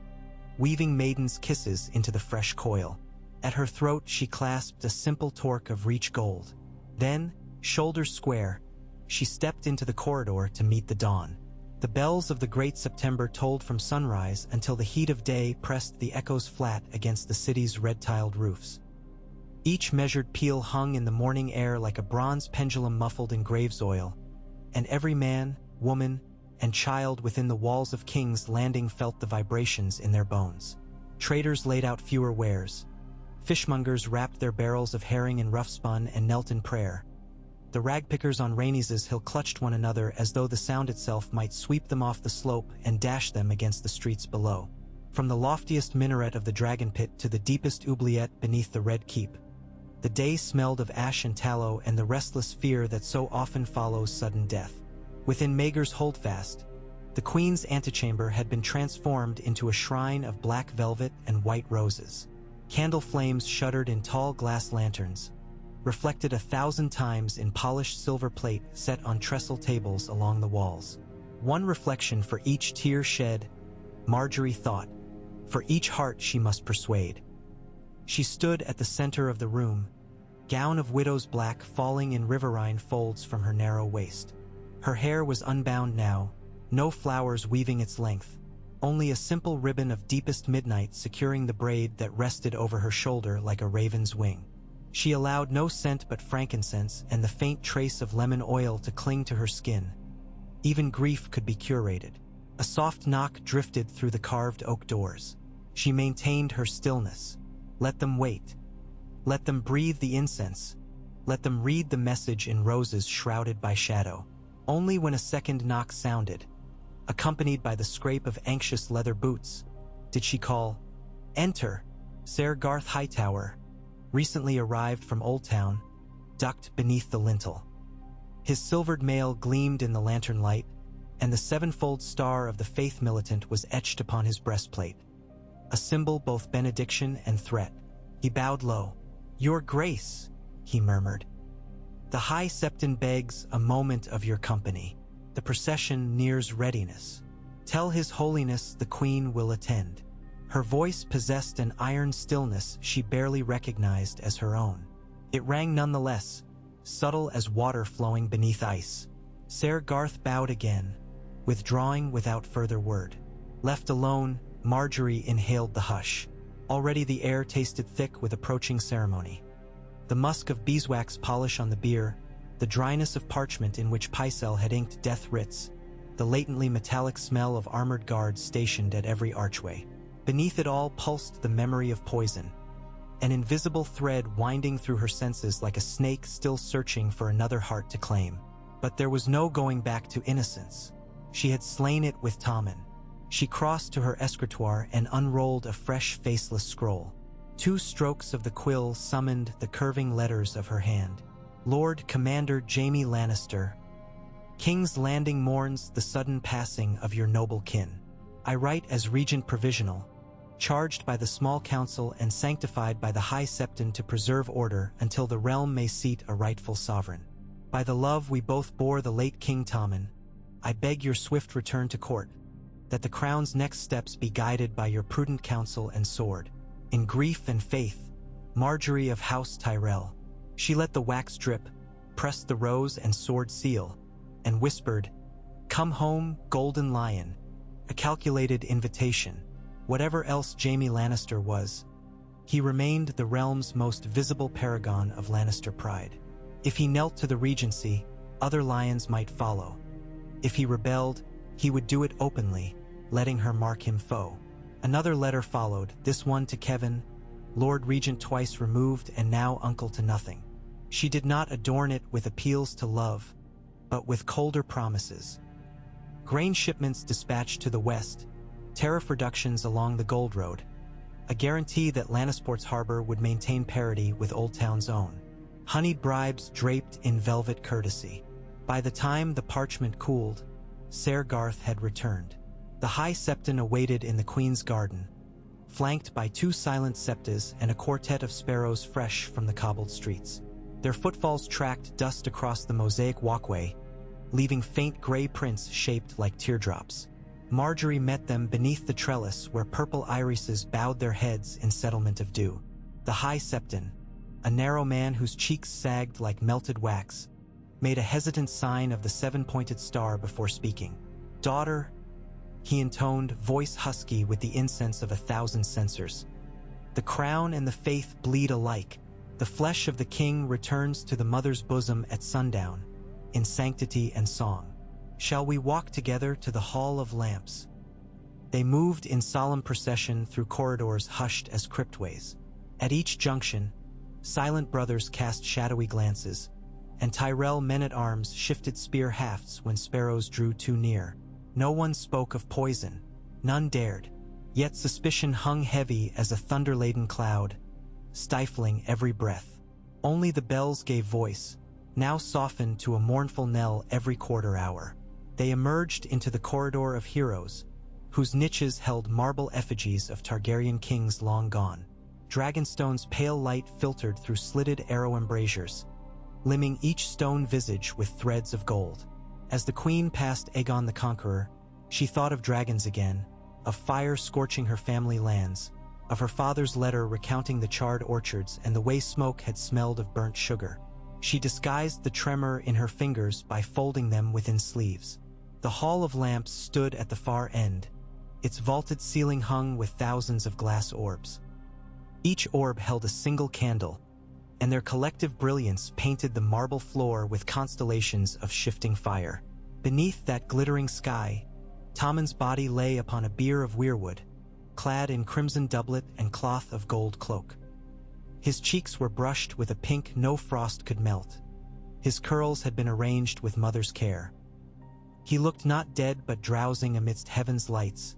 weaving maiden's kisses into the fresh coil. At her throat she clasped a simple torque of reach gold. Then, shoulders square, she stepped into the corridor to meet the dawn. The bells of the great September tolled from sunrise until the heat of day pressed the echoes flat against the city's red-tiled roofs. Each measured peal hung in the morning air like a bronze pendulum muffled in grave's oil, and every man, woman, and child within the walls of King's Landing felt the vibrations in their bones. Traders laid out fewer wares. Fishmongers wrapped their barrels of herring in rough spun and knelt in prayer. The ragpickers on Rhaenys' hill clutched one another as though the sound itself might sweep them off the slope and dash them against the streets below. From the loftiest minaret of the dragon pit to the deepest oubliette beneath the red keep, the day smelled of ash and tallow and the restless fear that so often follows sudden death. Within Maegor's holdfast, the queen's antechamber had been transformed into a shrine of black velvet and white roses. Candle flames shuddered in tall glass lanterns, reflected 1,000 times in polished silver plate set on trestle tables along the walls. One reflection for each tear shed, Margaery thought, for each heart she must persuade. She stood at the center of the room, gown of widow's black falling in riverine folds from her narrow waist. Her hair was unbound now, no flowers weaving its length, only a simple ribbon of deepest midnight securing the braid that rested over her shoulder like a raven's wing. She allowed no scent but frankincense and the faint trace of lemon oil to cling to her skin. Even grief could be curated. A soft knock drifted through the carved oak doors. She maintained her stillness. Let them wait. Let them breathe the incense. Let them read the message in roses shrouded by shadow. Only when a second knock sounded, accompanied by the scrape of anxious leather boots, did she call, "Enter!" Ser Garth Hightower, recently arrived from Old Town, ducked beneath the lintel. His silvered mail gleamed in the lantern light, and the sevenfold star of the faith militant was etched upon his breastplate, a symbol both benediction and threat. He bowed low. "Your Grace," he murmured. "The High Septon begs a moment of your company. The procession nears readiness. Tell His Holiness the Queen will attend." Her voice possessed an iron stillness she barely recognized as her own. It rang nonetheless, subtle as water flowing beneath ice. Ser Garth bowed again, withdrawing without further word. Left alone, Margaery inhaled the hush. Already the air tasted thick with approaching ceremony. The musk of beeswax polish on the bier, the dryness of parchment in which Pycelle had inked death writs, the latently metallic smell of armored guards stationed at every archway. Beneath it all pulsed the memory of poison, an invisible thread winding through her senses like a snake still searching for another heart to claim. But there was no going back to innocence. She had slain it with Tommen. She crossed to her escritoire and unrolled a fresh, faceless scroll. 2 strokes of the quill summoned the curving letters of her hand. Lord Commander Jaime Lannister, King's Landing mourns the sudden passing of your noble kin. I write as Regent Provisional, charged by the small council and sanctified by the High Septon to preserve order until the realm may seat a rightful sovereign. By the love we both bore the late King Tommen, I beg your swift return to court, that the crown's next steps be guided by your prudent counsel and sword. In grief and faith, Margaery of House Tyrell. She let the wax drip, pressed the rose and sword seal, and whispered, "Come home, Golden Lion," a calculated invitation. Whatever else Jaime Lannister was, he remained the realm's most visible paragon of Lannister pride. If he knelt to the regency, other lions might follow. If he rebelled, he would do it openly, letting her mark him foe. Another letter followed, this one to Kevin, Lord Regent twice removed and now uncle to nothing. She did not adorn it with appeals to love, but with colder promises. Grain shipments dispatched to the west, tariff reductions along the Gold Road, a guarantee that Lannisport's harbor would maintain parity with Old Town's own. Honeyed bribes draped in velvet courtesy. By the time the parchment cooled, Ser Garth had returned. The High Septon awaited in the Queen's garden, flanked by 2 silent septas and a quartet of sparrows fresh from the cobbled streets. Their footfalls tracked dust across the mosaic walkway, leaving faint gray prints shaped like teardrops. Margaery met them beneath the trellis where purple irises bowed their heads in settlement of dew. The High Septon, a narrow man whose cheeks sagged like melted wax, made a hesitant sign of the 7-pointed star before speaking. "Daughter," he intoned, voice husky with the incense of 1,000 censers. "The crown and the faith bleed alike. The flesh of the king returns to the mother's bosom at sundown, in sanctity and song. Shall we walk together to the Hall of Lamps?" They moved in solemn procession through corridors hushed as cryptways. At each junction, silent brothers cast shadowy glances, and Tyrell men-at-arms shifted spear hafts when sparrows drew too near. No one spoke of poison, none dared, yet suspicion hung heavy as a thunder-laden cloud, stifling every breath. Only the bells gave voice, now softened to a mournful knell every quarter hour. They emerged into the corridor of heroes, whose niches held marble effigies of Targaryen kings long gone. Dragonstone's pale light filtered through slitted arrow embrasures, limning each stone visage with threads of gold. As the queen passed Aegon the Conqueror, she thought of dragons again, of fire scorching her family lands, of her father's letter recounting the charred orchards and the way smoke had smelled of burnt sugar. She disguised the tremor in her fingers by folding them within sleeves. The Hall of Lamps stood at the far end, its vaulted ceiling hung with thousands of glass orbs. Each orb held a single candle, and their collective brilliance painted the marble floor with constellations of shifting fire. Beneath that glittering sky, Tommen's body lay upon a bier of weirwood, clad in crimson doublet and cloth of gold cloak. His cheeks were brushed with a pink no frost could melt. His curls had been arranged with mother's care. He looked not dead but drowsing amidst heaven's lights,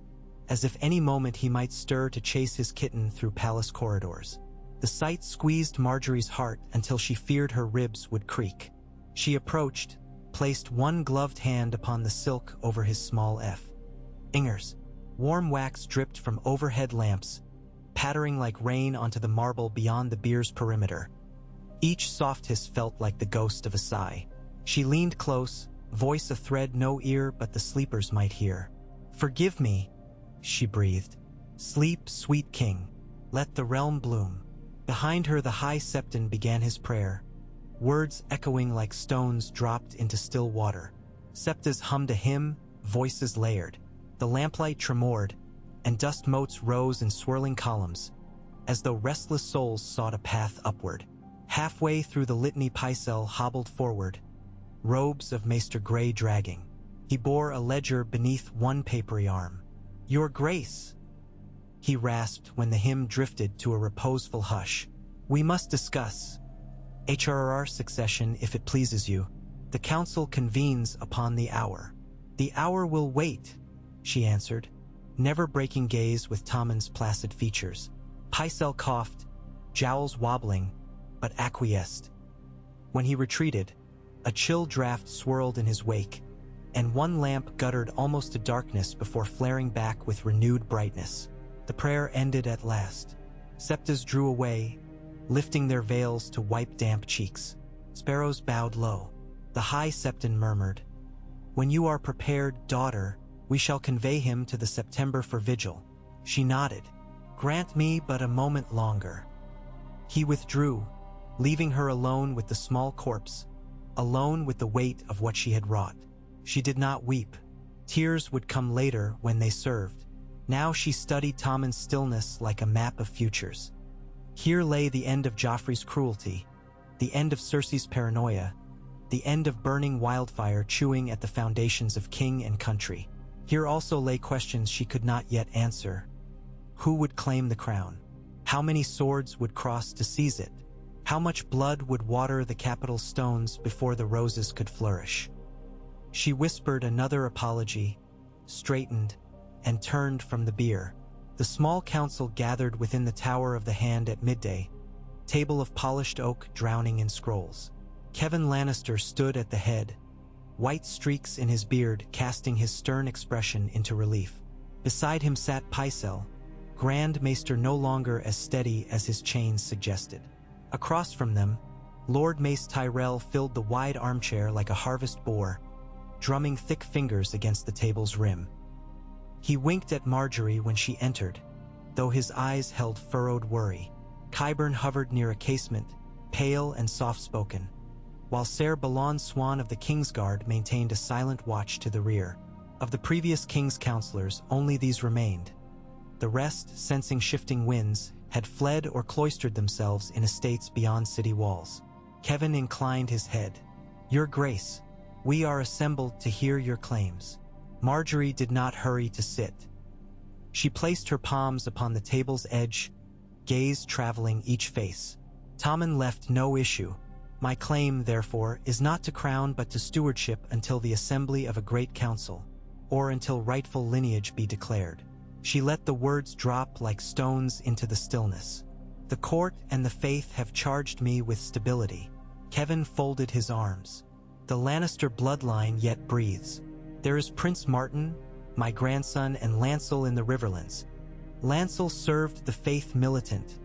as if any moment he might stir to chase his kitten through palace corridors. The sight squeezed Margaery's heart until she feared her ribs would creak. She approached, placed one gloved hand upon the silk over his small fingers. Warm wax dripped from overhead lamps, pattering like rain onto the marble beyond the bier's perimeter. Each soft hiss felt like the ghost of a sigh. She leaned close, voice a thread no ear but the sleepers might hear. "Forgive me," she breathed. "Sleep, sweet king. Let the realm bloom." Behind her the High Septon began his prayer, words echoing like stones dropped into still water. Septas hummed a hymn, voices layered. The lamplight tremored, and dust motes rose in swirling columns, as though restless souls sought a path upward. Halfway through the litany Pycelle hobbled forward, robes of Maester Grey dragging. He bore a ledger beneath one papery arm. "Your Grace," he rasped when the hymn drifted to a reposeful hush. "We must discuss HRR succession if it pleases you. The council convenes upon the hour." "The hour will wait," she answered, never breaking gaze with Tommen's placid features. Pycelle coughed, jowls wobbling, but acquiesced. When he retreated, a chill draft swirled in his wake, and one lamp guttered almost to darkness before flaring back with renewed brightness. The prayer ended at last. Septas drew away, lifting their veils to wipe damp cheeks. Sparrows bowed low. The high septon murmured, "When you are prepared, daughter, we shall convey him to the September for vigil." She nodded. "Grant me but a moment longer." He withdrew, leaving her alone with the small corpse, alone with the weight of what she had wrought. She did not weep. Tears would come later when they served. Now she studied Tommen's stillness like a map of futures. Here lay the end of Joffrey's cruelty, the end of Cersei's paranoia, the end of burning wildfire chewing at the foundations of king and country. Here also lay questions she could not yet answer. Who would claim the crown? How many swords would cross to seize it? How much blood would water the capital stones before the roses could flourish? She whispered another apology, straightened, and turned from the bier. The small council gathered within the Tower of the Hand at midday, table of polished oak drowning in scrolls. Kevan Lannister stood at the head, white streaks in his beard casting his stern expression into relief. Beside him sat Pycelle, Grand Maester no longer as steady as his chains suggested. Across from them, Lord Mace Tyrell filled the wide armchair like a harvest boar, drumming thick fingers against the table's rim. He winked at Margaery when she entered, though his eyes held furrowed worry. Qyburn hovered near a casement, pale and soft-spoken, while Ser Balon Swan of the Kingsguard maintained a silent watch to the rear. Of the previous king's counselors, only these remained. The rest, sensing shifting winds, had fled or cloistered themselves in estates beyond city walls. Kevan inclined his head. "Your Grace, we are assembled to hear your claims." Margaery did not hurry to sit. She placed her palms upon the table's edge, gaze traveling each face. Tommen left no issue. "My claim, therefore, is not to crown but to stewardship until the assembly of a great council, or until rightful lineage be declared." She let the words drop like stones into the stillness. "The court and the faith have charged me with stability." Kevan folded his arms. "The Lannister bloodline yet breathes. There is Prince Martin, my grandson, and Lancel in the Riverlands." "Lancel served the faith militant,"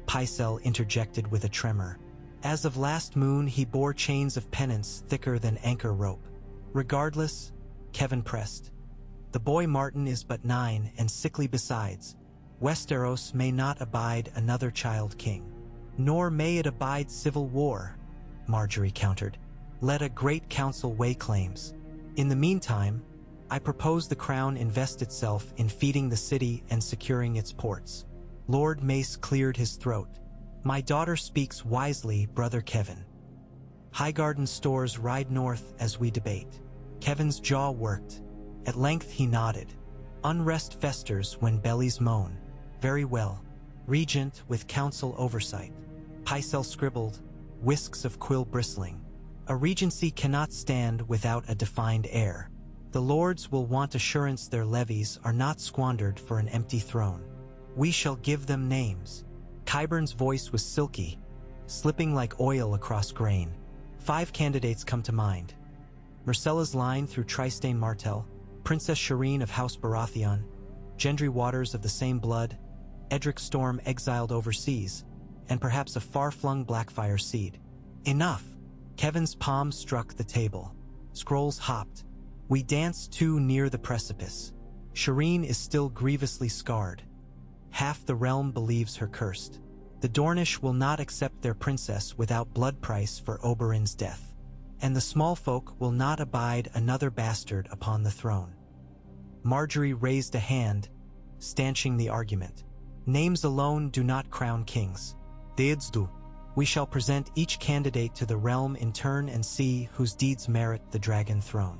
Pycelle interjected with a tremor. "As of last moon he bore chains of penance thicker than anchor rope." "Regardless," Kevan pressed, "the boy Martin is but 9 and sickly besides. Westeros may not abide another child king. Nor may it abide civil war," Margaery countered. "Let a great council weigh claims. In the meantime, I propose the crown invest itself in feeding the city and securing its ports." Lord Mace cleared his throat. "My daughter speaks wisely, Brother Kevan. Highgarden stores ride north as we debate." Kevan's jaw worked. At length he nodded. "Unrest festers when bellies moan." "Very well. Regent with council oversight." Pycelle scribbled, whisks of quill bristling. "A regency cannot stand without a defined heir. The lords will want assurance their levies are not squandered for an empty throne. We shall give them names." Qyburn's voice was silky, slipping like oil across grain. 5 candidates come to mind. Myrcella's line through Trystane Martell, Princess Shireen of House Baratheon, Gendry Waters of the same blood, Edric Storm exiled overseas, and perhaps a far-flung Blackfyre seed. Enough! Kevan's palm struck the table. Scrolls hopped. "We dance too near the precipice. Shireen is still grievously scarred. Half the realm believes her cursed. The Dornish will not accept their princess without blood price for Oberyn's death. And the small folk will not abide another bastard upon the throne." Margaery raised a hand, stanching the argument. "Names alone do not crown kings. Deeds do. We shall present each candidate to the realm in turn and see whose deeds merit the dragon throne."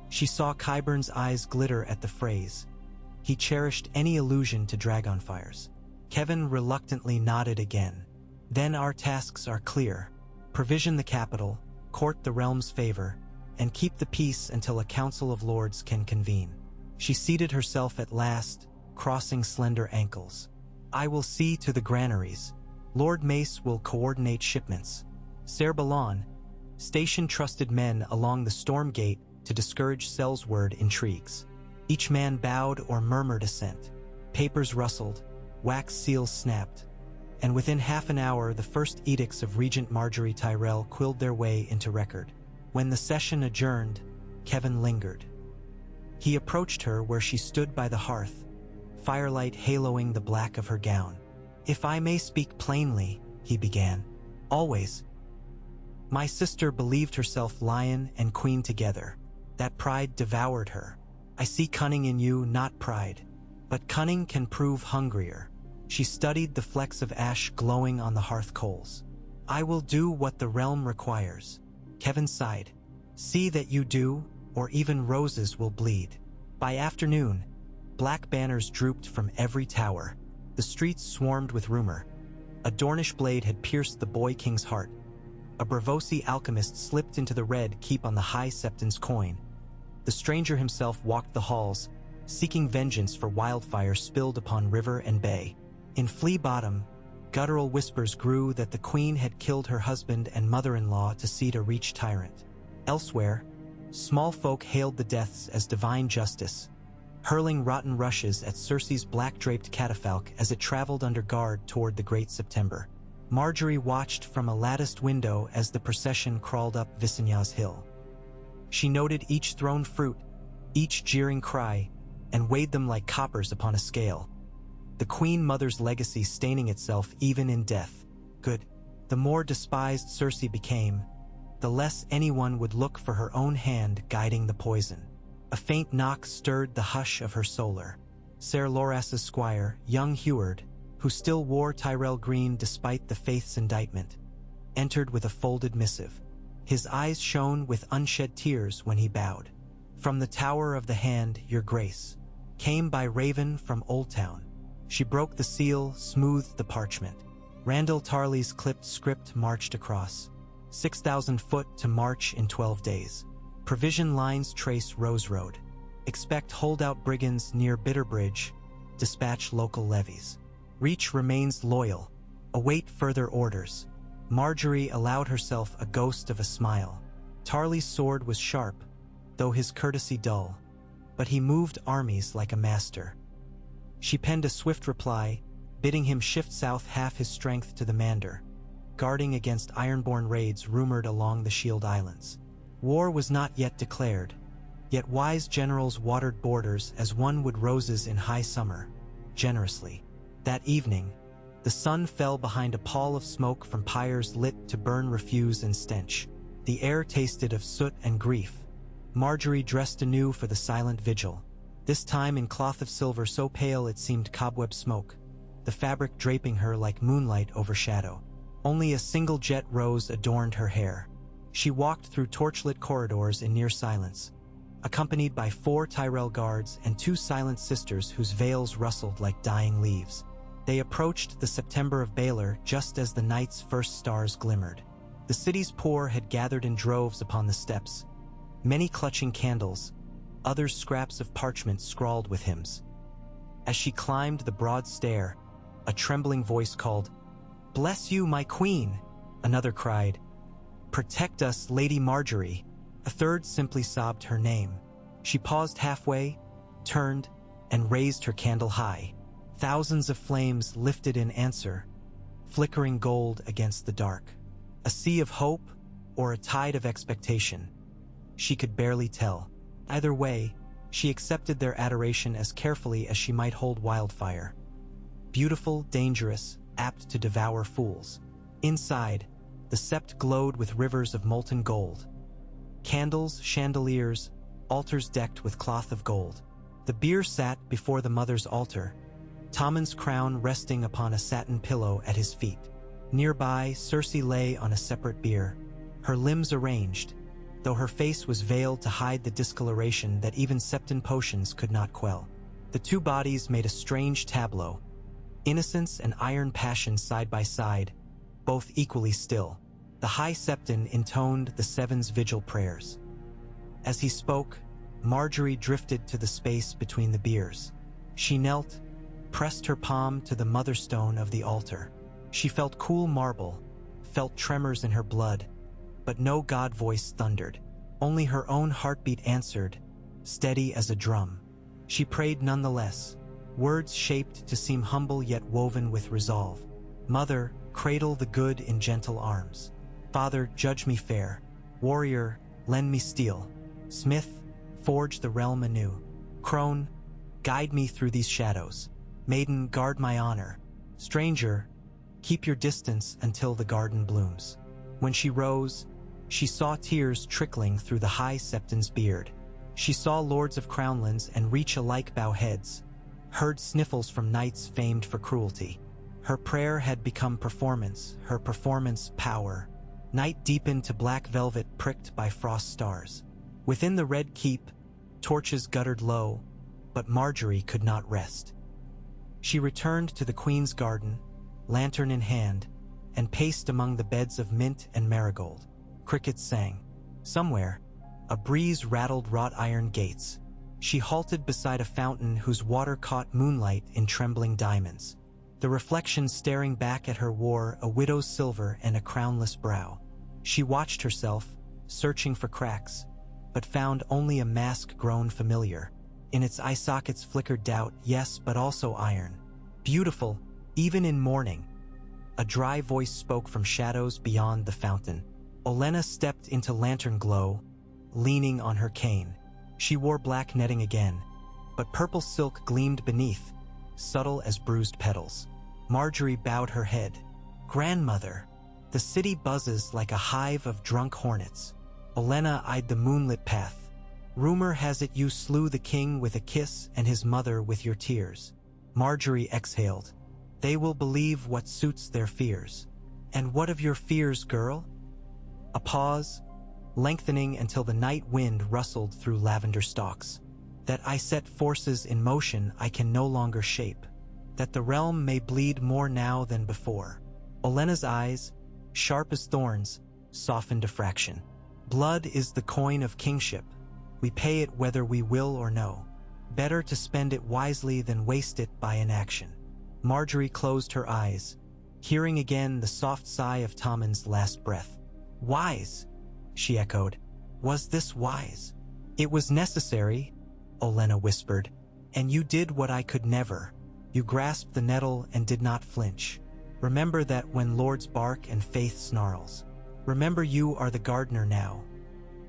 She saw Qyburn's eyes glitter at the phrase. He cherished any allusion to dragonfires. Kevan reluctantly nodded again. "Then our tasks are clear. Provision the capital, court the realm's favor, and keep the peace until a council of lords can convene." She seated herself at last, crossing slender ankles. "I will see to the granaries. Lord Mace will coordinate shipments. Ser Balon stationed trusted men along the storm gate to discourage Selsward intrigues. Each man bowed or murmured assent. Papers rustled, wax seals snapped, and within half an hour the first edicts of Regent Margaery Tyrell quilled their way into record. When the session adjourned, Kevin lingered. He approached her where she stood by the hearth, firelight haloing the black of her gown. "If I may speak plainly," he began, "always. My sister believed herself lion and queen together. That pride devoured her. I see cunning in you, not pride. But cunning can prove hungrier." She studied the flecks of ash glowing on the hearth coals. "I will do what the realm requires." Kevin sighed. "See that you do, or even roses will bleed." By afternoon, black banners drooped from every tower. The streets swarmed with rumor. A Dornish blade had pierced the boy king's heart. A Braavosi alchemist slipped into the red keep on the High Septon's coin. The stranger himself walked the halls, seeking vengeance for wildfire spilled upon river and bay. In Flea Bottom, guttural whispers grew that the queen had killed her husband and mother-in-law to seat a reach tyrant. Elsewhere, small folk hailed the deaths as divine justice, hurling rotten rushes at Cersei's black-draped catafalque as it traveled under guard toward the Great September. Margaery watched from a latticed window as the procession crawled up Visenya's hill. She noted each thrown fruit, each jeering cry, and weighed them like coppers upon a scale. The Queen Mother's legacy staining itself even in death. Good. The more despised Cersei became, the less anyone would look for her own hand guiding the poison. A faint knock stirred the hush of her solar. Ser Loras's squire, young Heward, who still wore Tyrell green despite the faith's indictment, entered with a folded missive. His eyes shone with unshed tears when he bowed. "From the Tower of the Hand, your grace." Came by Raven from Oldtown. She broke the seal, smoothed the parchment. Randall Tarley's clipped script marched across. 6,000 foot to march in 12 days. Provision lines trace Rose Road. Expect holdout brigands near Bitterbridge. Dispatch local levies. Reach remains loyal. Await further orders. Margaery allowed herself a ghost of a smile. Tarley's sword was sharp, though his courtesy dull. But he moved armies like a master. She penned a swift reply, bidding him shift south half his strength to the Mander, guarding against Ironborn raids rumored along the Shield Islands. War was not yet declared, yet wise generals watered borders as one would roses in high summer, generously. That evening, the sun fell behind a pall of smoke from pyres lit to burn refuse and stench. The air tasted of soot and grief. Margaery dressed anew for the silent vigil, this time in cloth of silver so pale it seemed cobweb smoke, the fabric draping her like moonlight over shadow. Only a single jet rose adorned her hair. She walked through torchlit corridors in near silence, accompanied by 4 Tyrell guards and 2 silent sisters whose veils rustled like dying leaves. They approached the September of Baelor just as the night's first stars glimmered. The city's poor had gathered in droves upon the steps, many clutching candles, others scraps of parchment scrawled with hymns. As she climbed the broad stair, a trembling voice called, "Bless you, my queen!" Another cried, "Protect us, Lady Margaery!" A third simply sobbed her name. She paused halfway, turned, and raised her candle high. Thousands of flames lifted in answer, flickering gold against the dark. A sea of hope or a tide of expectation. She could barely tell. Either way, she accepted their adoration as carefully as she might hold wildfire. Beautiful, dangerous, apt to devour fools. Inside, the sept glowed with rivers of molten gold. Candles, chandeliers, altars decked with cloth of gold. The bier sat before the mother's altar, Tommen's crown resting upon a satin pillow at his feet. Nearby, Cersei lay on a separate bier, her limbs arranged, though her face was veiled to hide the discoloration that even Septon potions could not quell. The two bodies made a strange tableau, innocence and iron passion side by side, both equally still. The High Septon intoned the Seven's vigil prayers. As he spoke, Margaery drifted to the space between the biers. She knelt, pressed her palm to the motherstone of the altar. She felt cool marble, felt tremors in her blood, but no god voice thundered. Only her own heartbeat answered, steady as a drum. She prayed nonetheless, words shaped to seem humble yet woven with resolve. Mother, cradle the good in gentle arms. Father, judge me fair. Warrior, lend me steel. Smith, forge the realm anew. Crone, guide me through these shadows. Maiden, guard my honor. Stranger, keep your distance until the garden blooms. When she rose, she saw tears trickling through the high septon's beard. She saw lords of crownlands and reach alike bow heads, heard sniffles from knights famed for cruelty. Her prayer had become performance, her performance power. Night deepened to black velvet pricked by frost stars. Within the red keep, torches guttered low, but Margaery could not rest. She returned to the queen's garden, lantern in hand, and paced among the beds of mint and marigold. Crickets sang. Somewhere, a breeze rattled wrought iron gates. She halted beside a fountain whose water caught moonlight in trembling diamonds. The reflection staring back at her wore a widow's silver and a crownless brow. She watched herself, searching for cracks, but found only a mask grown familiar. In its eye sockets flickered doubt, yes, but also iron. Beautiful, even in mourning. A dry voice spoke from shadows beyond the fountain. Olenna stepped into lantern glow, leaning on her cane. She wore black netting again, but purple silk gleamed beneath, subtle as bruised petals. Margaery bowed her head. Grandmother, the city buzzes like a hive of drunk hornets. Olenna eyed the moonlit path. Rumor has it you slew the king with a kiss and his mother with your tears. Margaery exhaled. They will believe what suits their fears. And what of your fears, girl? A pause, lengthening until the night wind rustled through lavender stalks. That I set forces in motion I can no longer shape. That the realm may bleed more now than before. Olenna's eyes, sharp as thorns, softened a fraction. Blood is the coin of kingship. We pay it whether we will or no. Better to spend it wisely than waste it by inaction. Margaery closed her eyes, hearing again the soft sigh of Tommen's last breath. Wise, she echoed. Was this wise? It was necessary, Olenna whispered, and you did what I could never. You grasped the nettle and did not flinch. Remember that when lords bark and faith snarls. Remember you are the gardener now.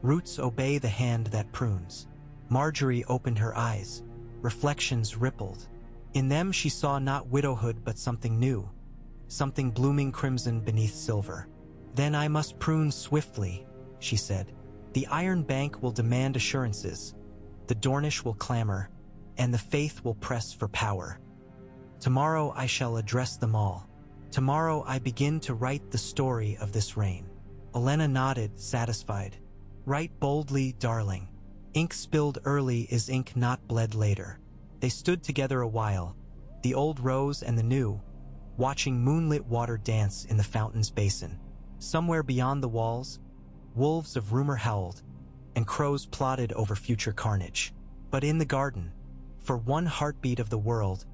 Roots obey the hand that prunes. Margaery opened her eyes. Reflections rippled. In them she saw not widowhood but something new, something blooming crimson beneath silver. Then I must prune swiftly, she said. The Iron Bank will demand assurances. The Dornish will clamor, and the faith will press for power. Tomorrow I shall address them all. Tomorrow I begin to write the story of this reign. Olenna nodded, satisfied. Write boldly, darling. Ink spilled early is ink not bled later. They stood together a while, the old rose and the new, watching moonlit water dance in the fountain's basin. Somewhere beyond the walls, wolves of rumor howled, and crows plotted over future carnage. But in the garden, for one heartbeat of the world,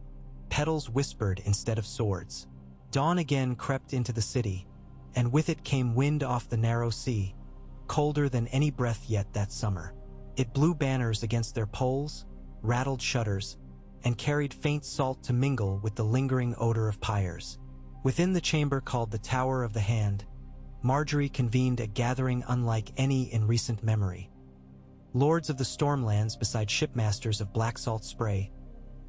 petals whispered instead of swords. Dawn again crept into the city, and with it came wind off the narrow sea, colder than any breath yet that summer. It blew banners against their poles, rattled shutters, and carried faint salt to mingle with the lingering odor of pyres. Within the chamber called the Tower of the Hand, Margaery convened a gathering unlike any in recent memory. Lords of the Stormlands beside shipmasters of black salt spray,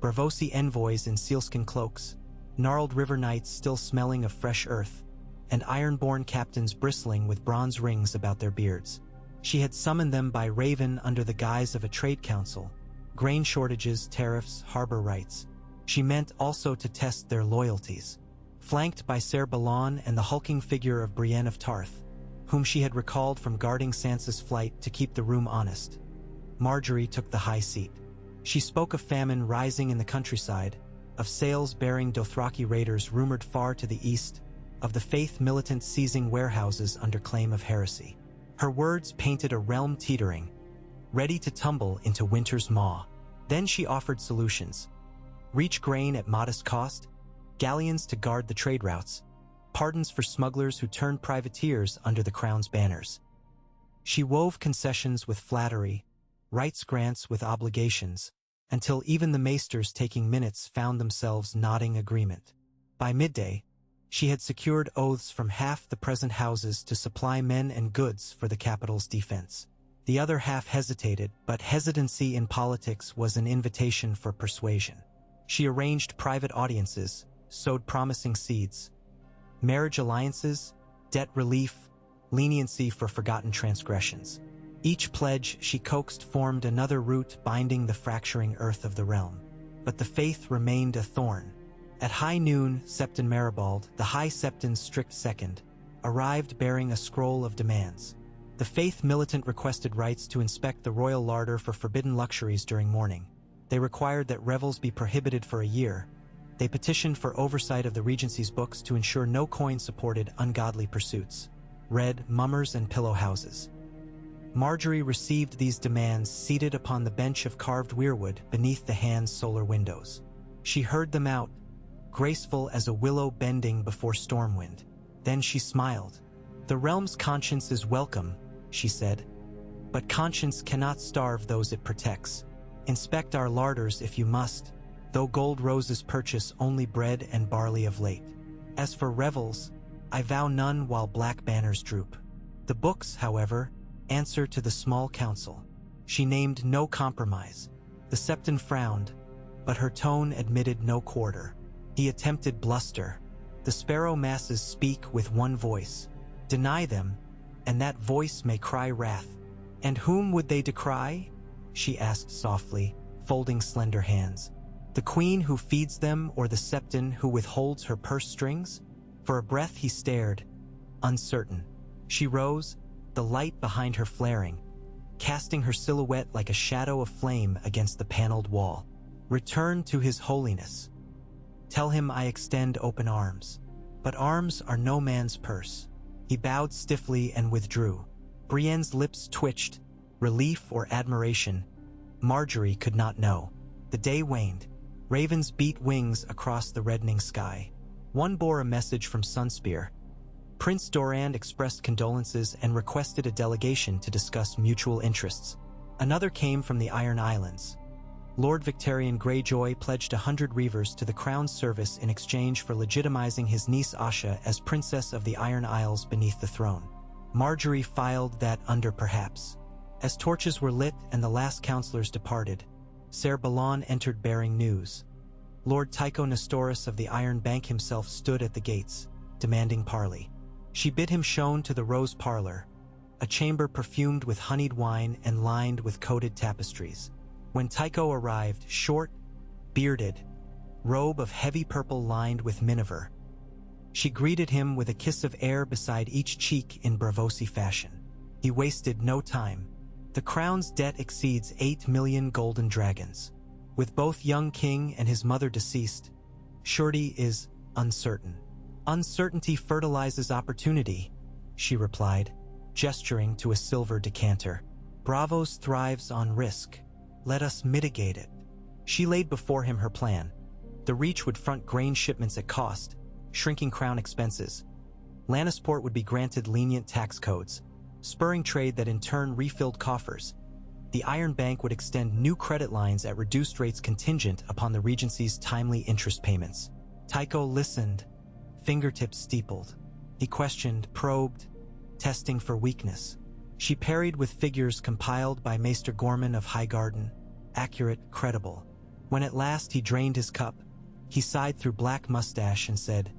Braavosi envoys in sealskin cloaks, gnarled river knights still smelling of fresh earth, and ironborn captains bristling with bronze rings about their beards. She had summoned them by raven under the guise of a trade council, grain shortages, tariffs, harbor rights. She meant also to test their loyalties. Flanked by Ser Balon and the hulking figure of Brienne of Tarth, whom she had recalled from guarding Sansa's flight to keep the room honest, Margaery took the high seat. She spoke of famine rising in the countryside, of sails bearing Dothraki raiders rumored far to the east, of the faith militants seizing warehouses under claim of heresy. Her words painted a realm teetering, ready to tumble into winter's maw. Then she offered solutions. Reach grain at modest cost, galleons to guard the trade routes, pardons for smugglers who turned privateers under the crown's banners. She wove concessions with flattery, rights grants with obligations, until even the maesters taking minutes found themselves nodding agreement. By midday, she had secured oaths from half the present houses to supply men and goods for the capital's defense. The other half hesitated, but hesitancy in politics was an invitation for persuasion. She arranged private audiences, sowed promising seeds. Marriage alliances, debt relief, leniency for forgotten transgressions. Each pledge she coaxed formed another root binding the fracturing earth of the realm. But the faith remained a thorn. At high noon, Septon Maribald, the High Septon's strict second, arrived bearing a scroll of demands. The faith militant requested rights to inspect the royal larder for forbidden luxuries during mourning. They required that revels be prohibited for a year. They petitioned for oversight of the Regency's books to ensure no coin supported ungodly pursuits. Read mummers and pillow houses. Margaery received these demands seated upon the bench of carved weirwood beneath the hand's solar windows. She heard them out, graceful as a willow bending before stormwind. Then she smiled. "The realm's conscience is welcome," she said. "But conscience cannot starve those it protects. Inspect our larders if you must, though gold roses purchase only bread and barley of late. As for revels, I vow none while black banners droop. The books, however, answer to the small council." She named no compromise. The Septon frowned, but her tone admitted no quarter. He attempted bluster. "The sparrow masses speak with one voice. Deny them, and that voice may cry wrath." "And whom would they decry?" she asked softly, folding slender hands. "The queen who feeds them, or the Septon who withholds her purse strings?" For a breath he stared, uncertain. She rose, the light behind her flaring, casting her silhouette like a shadow of flame against the paneled wall. "Return to His Holiness. Tell him I extend open arms. But arms are no man's purse." He bowed stiffly and withdrew. Brienne's lips twitched, relief or admiration. Margaery could not know. The day waned. Ravens beat wings across the reddening sky. One bore a message from Sunspear. Prince Doran expressed condolences and requested a delegation to discuss mutual interests. Another came from the Iron Islands. Lord Victarion Greyjoy pledged 100 reavers to the crown's service in exchange for legitimizing his niece Asha as Princess of the Iron Isles beneath the throne. Margaery filed that under perhaps. As torches were lit and the last councillors departed, Ser Balon entered bearing news. Lord Tycho Nestoris of the Iron Bank himself stood at the gates, demanding parley. She bid him shown to the Rose Parlor, a chamber perfumed with honeyed wine and lined with coated tapestries. When Tycho arrived, short, bearded, robe of heavy purple lined with miniver, she greeted him with a kiss of air beside each cheek in Braavosi fashion. He wasted no time. "The crown's debt exceeds 8 million golden dragons. With both young king and his mother deceased, surety is uncertain." "Uncertainty fertilizes opportunity," she replied, gesturing to a silver decanter. "Braavos thrives on risk. Let us mitigate it." She laid before him her plan. The Reach would front grain shipments at cost, shrinking crown expenses. Lannisport would be granted lenient tax codes, spurring trade that in turn refilled coffers. The Iron Bank would extend new credit lines at reduced rates contingent upon the Regency's timely interest payments. Tycho listened, fingertips steepled. He questioned, probed, testing for weakness. She parried with figures compiled by Maester Gorman of Highgarden, accurate, credible. When at last he drained his cup, he sighed through black mustache and said,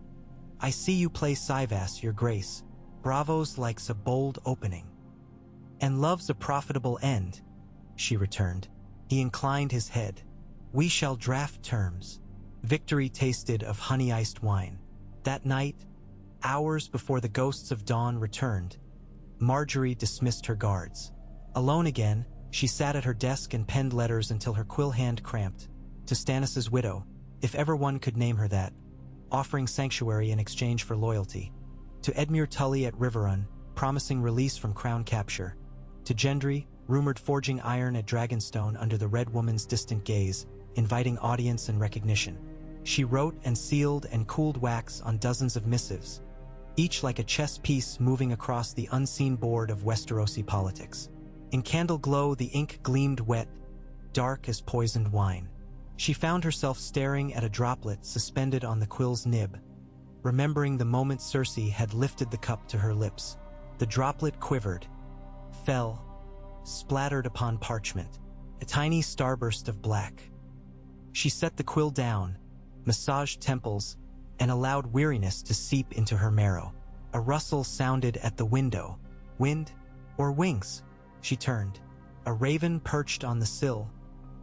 "I see you play Cyvasse, your grace. Braavos likes a bold opening." "And love's a profitable end," she returned. He inclined his head. "We shall draft terms." Victory tasted of honey-iced wine. That night, hours before the ghosts of dawn returned, Margaery dismissed her guards. Alone again, she sat at her desk and penned letters until her quill hand cramped. To Stannis's widow, if ever one could name her that, offering sanctuary in exchange for loyalty. To Edmure Tully at Riverrun, promising release from crown capture. To Gendry, rumored forging iron at Dragonstone under the Red Woman's distant gaze, inviting audience and recognition. She wrote and sealed and cooled wax on dozens of missives, each like a chess piece moving across the unseen board of Westerosi politics. In candle glow, the ink gleamed wet, dark as poisoned wine. She found herself staring at a droplet suspended on the quill's nib, remembering the moment Cersei had lifted the cup to her lips. The droplet quivered, fell, splattered upon parchment, a tiny starburst of black. She set the quill down, massaged temples, and allowed weariness to seep into her marrow. A rustle sounded at the window. Wind or wings? She turned. A raven perched on the sill,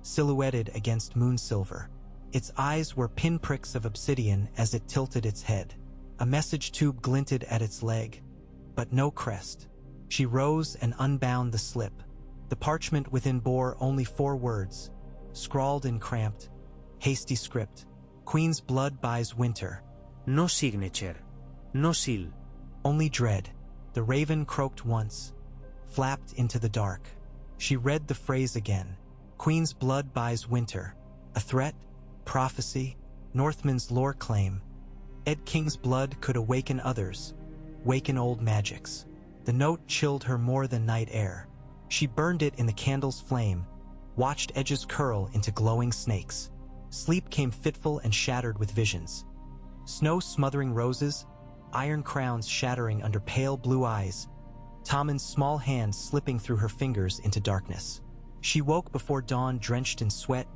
silhouetted against moon silver. Its eyes were pinpricks of obsidian as it tilted its head. A message tube glinted at its leg, but no crest. She rose and unbound the slip. The parchment within bore only 4 words, scrawled in cramped, hasty script. Queen's blood buys winter. No signature. No seal. Only dread. The raven croaked once, flapped into the dark. She read the phrase again. Queen's blood buys winter. A threat? Prophecy? Northman's lore claim. Ed King's blood could awaken others, waken old magics. The note chilled her more than night air. She burned it in the candle's flame, watched edges curl into glowing snakes. Sleep came fitful and shattered with visions. Snow smothering roses, iron crowns shattering under pale blue eyes, Tommen's small hand slipping through her fingers into darkness. She woke before dawn drenched in sweat,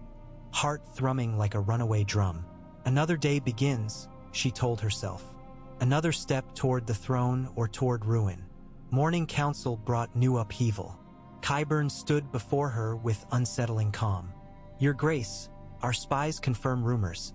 heart thrumming like a runaway drum. Another day begins, she told herself. Another step toward the throne or toward ruin. Morning council brought new upheaval. Qyburn stood before her with unsettling calm. Your Grace, our spies confirm rumors.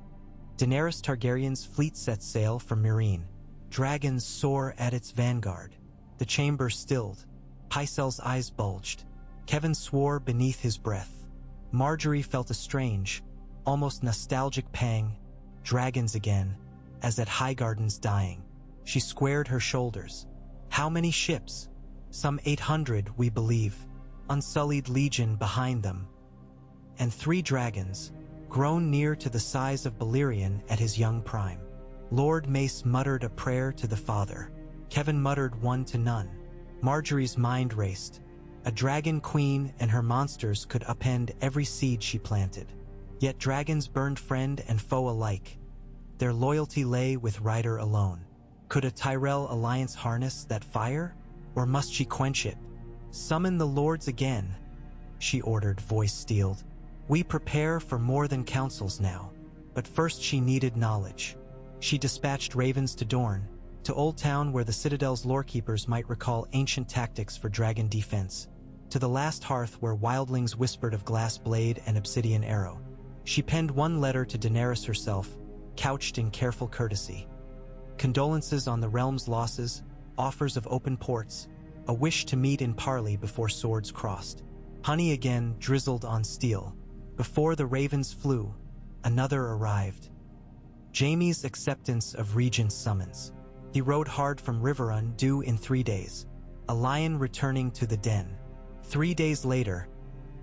Daenerys Targaryen's fleet sets sail from Meereen. Dragons soar at its vanguard. The chamber stilled. Pycelle's eyes bulged. Kevin swore beneath his breath. Margaery felt a strange, almost nostalgic pang. Dragons again, as at Highgarden's dying. She squared her shoulders. How many ships? Some 800, we believe. Unsullied legion behind them. And 3 dragons, grown near to the size of Balerion at his young prime. Lord Mace muttered a prayer to the Father. Kevin muttered one to none. Margaery's mind raced. A dragon queen and her monsters could upend every seed she planted. Yet dragons burned friend and foe alike. Their loyalty lay with Ryder alone. Could a Tyrell alliance harness that fire? Or must she quench it? Summon the lords again, she ordered, voice steeled. We prepare for more than councils now. But first she needed knowledge. She dispatched ravens to Dorne, to Old Town where the Citadel's lorekeepers might recall ancient tactics for dragon defense, to the last hearth where wildlings whispered of glass blade and obsidian arrow. She penned one letter to Daenerys herself, couched in careful courtesy. Condolences on the realm's losses, offers of open ports, a wish to meet in parley before swords crossed. Honey again drizzled on steel. Before the ravens flew, another arrived. Jaime's acceptance of Regent's summons. He rode hard from Riverrun, due in 3 days. A lion returning to the den. 3 days later,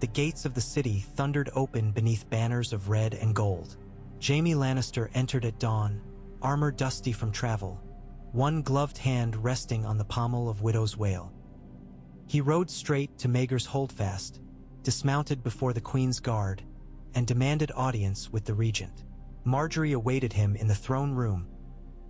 the gates of the city thundered open beneath banners of red and gold. Jaime Lannister entered at dawn, armor dusty from travel, one gloved hand resting on the pommel of Widow's Wail. He rode straight to Maegor's Holdfast, dismounted before the Queen's guard, and demanded audience with the regent. Margaery awaited him in the throne room,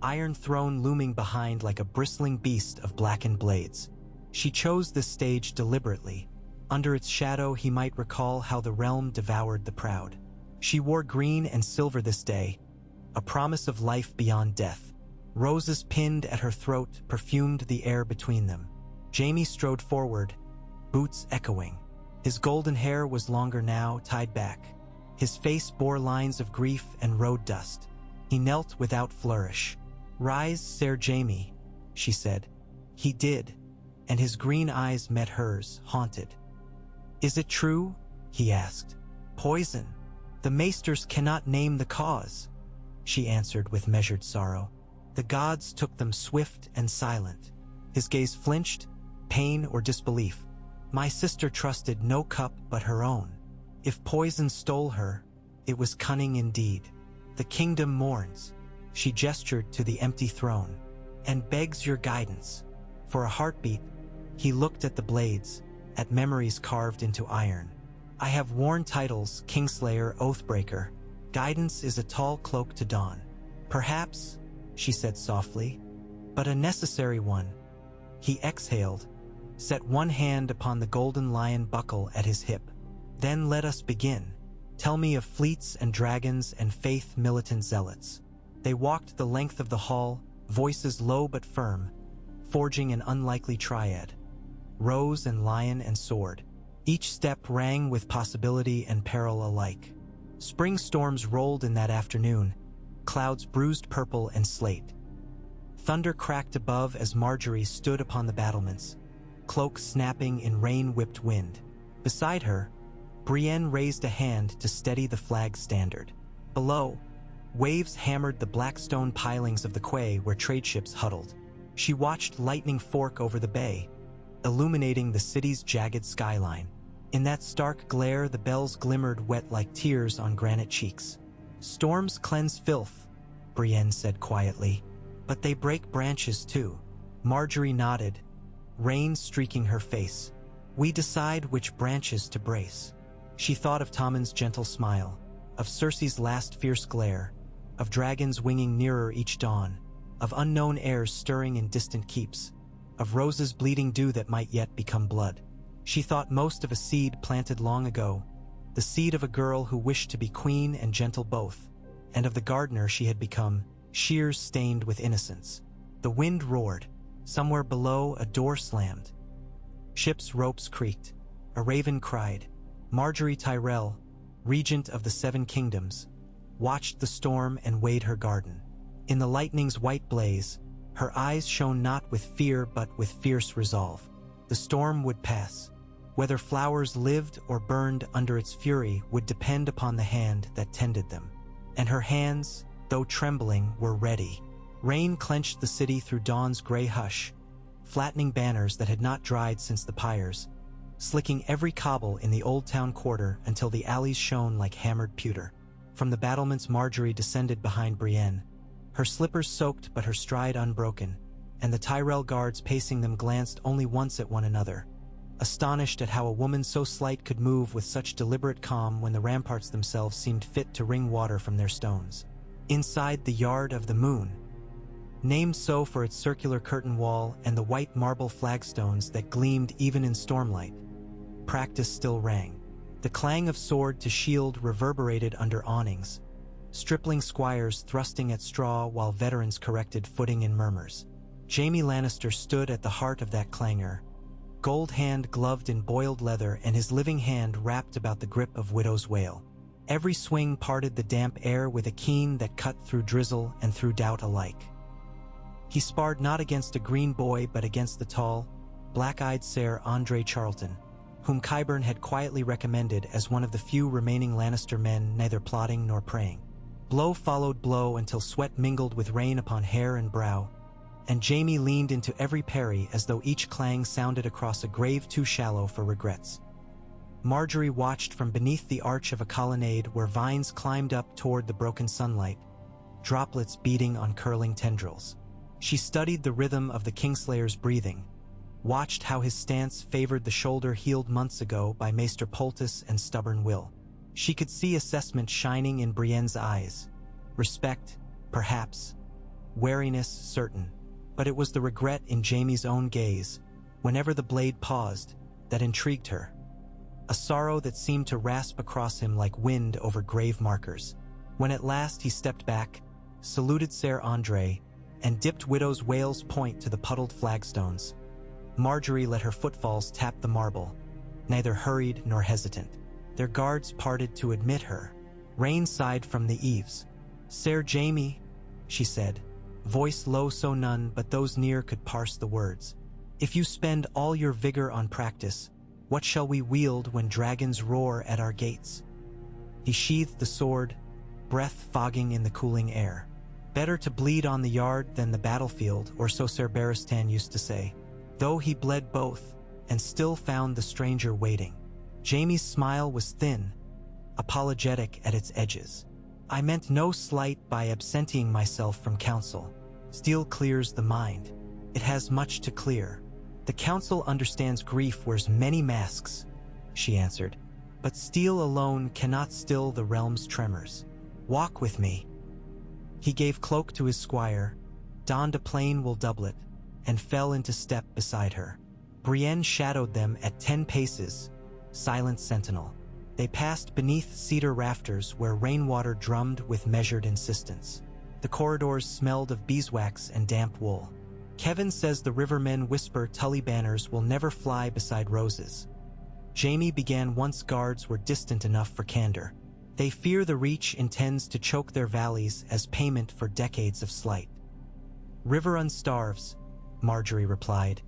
iron throne looming behind like a bristling beast of blackened blades. She chose this stage deliberately. Under its shadow he might recall how the realm devoured the proud. She wore green and silver this day, a promise of life beyond death. Roses pinned at her throat perfumed the air between them. Jaime strode forward, boots echoing. His golden hair was longer now, tied back. His face bore lines of grief and road dust. He knelt without flourish. "Rise, Ser Jaime," she said. He did, and his green eyes met hers, haunted. "Is it true?" he asked. "Poison. The maesters cannot name the cause," she answered with measured sorrow. "The gods took them swift and silent." His gaze flinched, pain or disbelief. "My sister trusted no cup but her own. If poison stole her, it was cunning indeed. The kingdom mourns." She gestured to the empty throne. and begs your guidance. For a heartbeat, he looked at the blades, at memories carved into iron. I have worn titles, Kingslayer, Oathbreaker. Guidance is a tall cloak to don. Perhaps, she said softly, but a necessary one. He exhaled, set one hand upon the golden lion buckle at his hip. Then let us begin. Tell me of fleets and dragons and faith militant zealots. They walked the length of the hall, voices low but firm, forging an unlikely triad. Rose and lion and sword. Each step rang with possibility and peril alike. Spring storms rolled in that afternoon, clouds bruised purple and slate. Thunder cracked above as Margaery stood upon the battlements, cloak snapping in rain-whipped wind. Beside her, Brienne raised a hand to steady the flag's standard. Below, waves hammered the black stone pilings of the quay where trade ships huddled. She watched lightning fork over the bay, illuminating the city's jagged skyline. In that stark glare, the bells glimmered wet like tears on granite cheeks. Storms cleanse filth, Brienne said quietly, but they break branches too. Margaery nodded, rain streaking her face. We decide which branches to brace. She thought of Tommen's gentle smile, of Cersei's last fierce glare, of dragons winging nearer each dawn, of unknown airs stirring in distant keeps, of roses bleeding dew that might yet become blood. She thought most of a seed planted long ago, the seed of a girl who wished to be queen and gentle both, and of the gardener she had become, shears stained with innocence. The wind roared. Somewhere below, a door slammed. Ship's ropes creaked. A raven cried. Margaery Tyrell, regent of the Seven Kingdoms, watched the storm and weighed her garden. In the lightning's white blaze, her eyes shone not with fear but with fierce resolve. The storm would pass. Whether flowers lived or burned under its fury would depend upon the hand that tended them. And her hands, though trembling, were ready. Rain clenched the city through dawn's gray hush, flattening banners that had not dried since the pyres, slicking every cobble in the old town quarter until the alleys shone like hammered pewter. From the battlements Margaery descended behind Brienne, her slippers soaked but her stride unbroken, and the Tyrell guards pacing them glanced only once at one another, astonished at how a woman so slight could move with such deliberate calm when the ramparts themselves seemed fit to wring water from their stones. Inside the Yard of the Moon, named so for its circular curtain wall and the white marble flagstones that gleamed even in stormlight, practice still rang. The clang of sword to shield reverberated under awnings, stripling squires thrusting at straw while veterans corrected footing in murmurs. Jaime Lannister stood at the heart of that clangor, gold hand gloved in boiled leather and his living hand wrapped about the grip of Widow's Wail. Every swing parted the damp air with a keen that cut through drizzle and through doubt alike. He sparred not against a green boy but against the tall, black-eyed Ser Andre Charlton, whom Qyburn had quietly recommended as one of the few remaining Lannister men neither plotting nor praying. Blow followed blow until sweat mingled with rain upon hair and brow, and Jaime leaned into every parry as though each clang sounded across a grave too shallow for regrets. Margaery watched from beneath the arch of a colonnade where vines climbed up toward the broken sunlight, droplets beating on curling tendrils. She studied the rhythm of the Kingslayer's breathing, watched how his stance favored the shoulder healed months ago by Maester Poultice and stubborn will. She could see assessment shining in Brienne's eyes. Respect, perhaps. Wariness, certain. But it was the regret in Jaime's own gaze, whenever the blade paused, that intrigued her. A sorrow that seemed to rasp across him like wind over grave markers. When at last he stepped back, saluted Ser Andre, and dipped Widow's Wail's point to the puddled flagstones, Margaery let her footfalls tap the marble, neither hurried nor hesitant. Their guards parted to admit her. Rain sighed from the eaves. "Ser Jaime," she said, voice low so none but those near could parse the words. "If you spend all your vigor on practice, what shall we wield when dragons roar at our gates?" He sheathed the sword, breath fogging in the cooling air. Better to bleed on the yard than the battlefield, or so Ser Barristan used to say, though he bled both, and still found the stranger waiting. Jaime's smile was thin, apologetic at its edges. "I meant no slight by absenting myself from council. Steel clears the mind. It has much to clear. The council understands grief wears many masks, she answered. But steel alone cannot still the realm's tremors. Walk with me. He gave cloak to his squire, donned a plain wool doublet, and fell into step beside her. Brienne shadowed them at 10 paces, silent sentinel. They passed beneath cedar rafters where rainwater drummed with measured insistence. The corridors smelled of beeswax and damp wool. Kevin says the rivermen whisper Tully banners will never fly beside roses. Jaime began once guards were distant enough for candor. They fear the Reach intends to choke their valleys as payment for decades of slight. Riverrun starves, Margaery replied.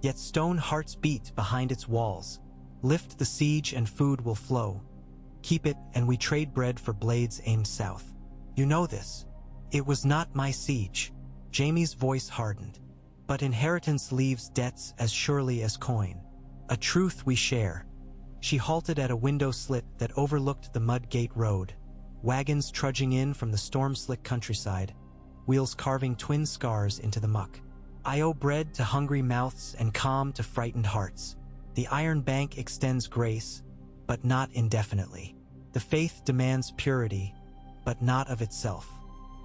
Yet stone hearts beat behind its walls. Lift the siege and food will flow. Keep it and we trade bread for blades aimed south. You know this. It was not my siege. Jaime's voice hardened. But inheritance leaves debts as surely as coin. A truth we share. She halted at a window slit that overlooked the Mudgate Road. Wagons trudging in from the storm-slick countryside. Wheels carving twin scars into the muck. I owe bread to hungry mouths and calm to frightened hearts. The Iron Bank extends grace, but not indefinitely. The faith demands purity, but not of itself.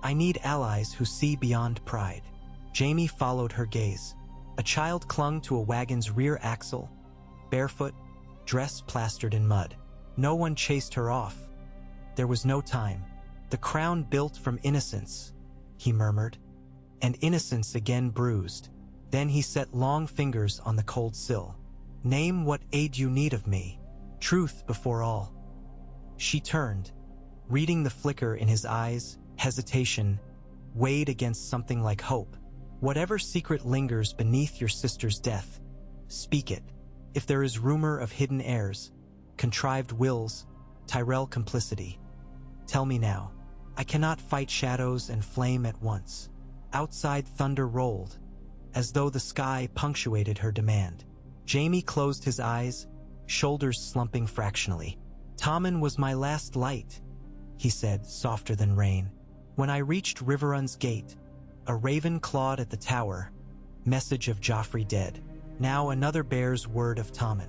I need allies who see beyond pride. Jaime followed her gaze. A child clung to a wagon's rear axle, barefoot, dress plastered in mud. No one chased her off. There was no time. The crown built from innocence, he murmured, and innocence again bruised. Then he set long fingers on the cold sill. Name what aid you need of me. Truth before all. She turned, reading the flicker in his eyes, hesitation, weighed against something like hope. Whatever secret lingers beneath your sister's death, speak it. If there is rumor of hidden heirs, contrived wills, Tyrell complicity, tell me now. I cannot fight shadows and flame at once. Outside thunder rolled, as though the sky punctuated her demand. Jaime closed his eyes, shoulders slumping fractionally. Tommen was my last light, he said, softer than rain. When I reached Riverrun's gate, a raven clawed at the tower, message of Joffrey dead. Now another bears word of Tommen.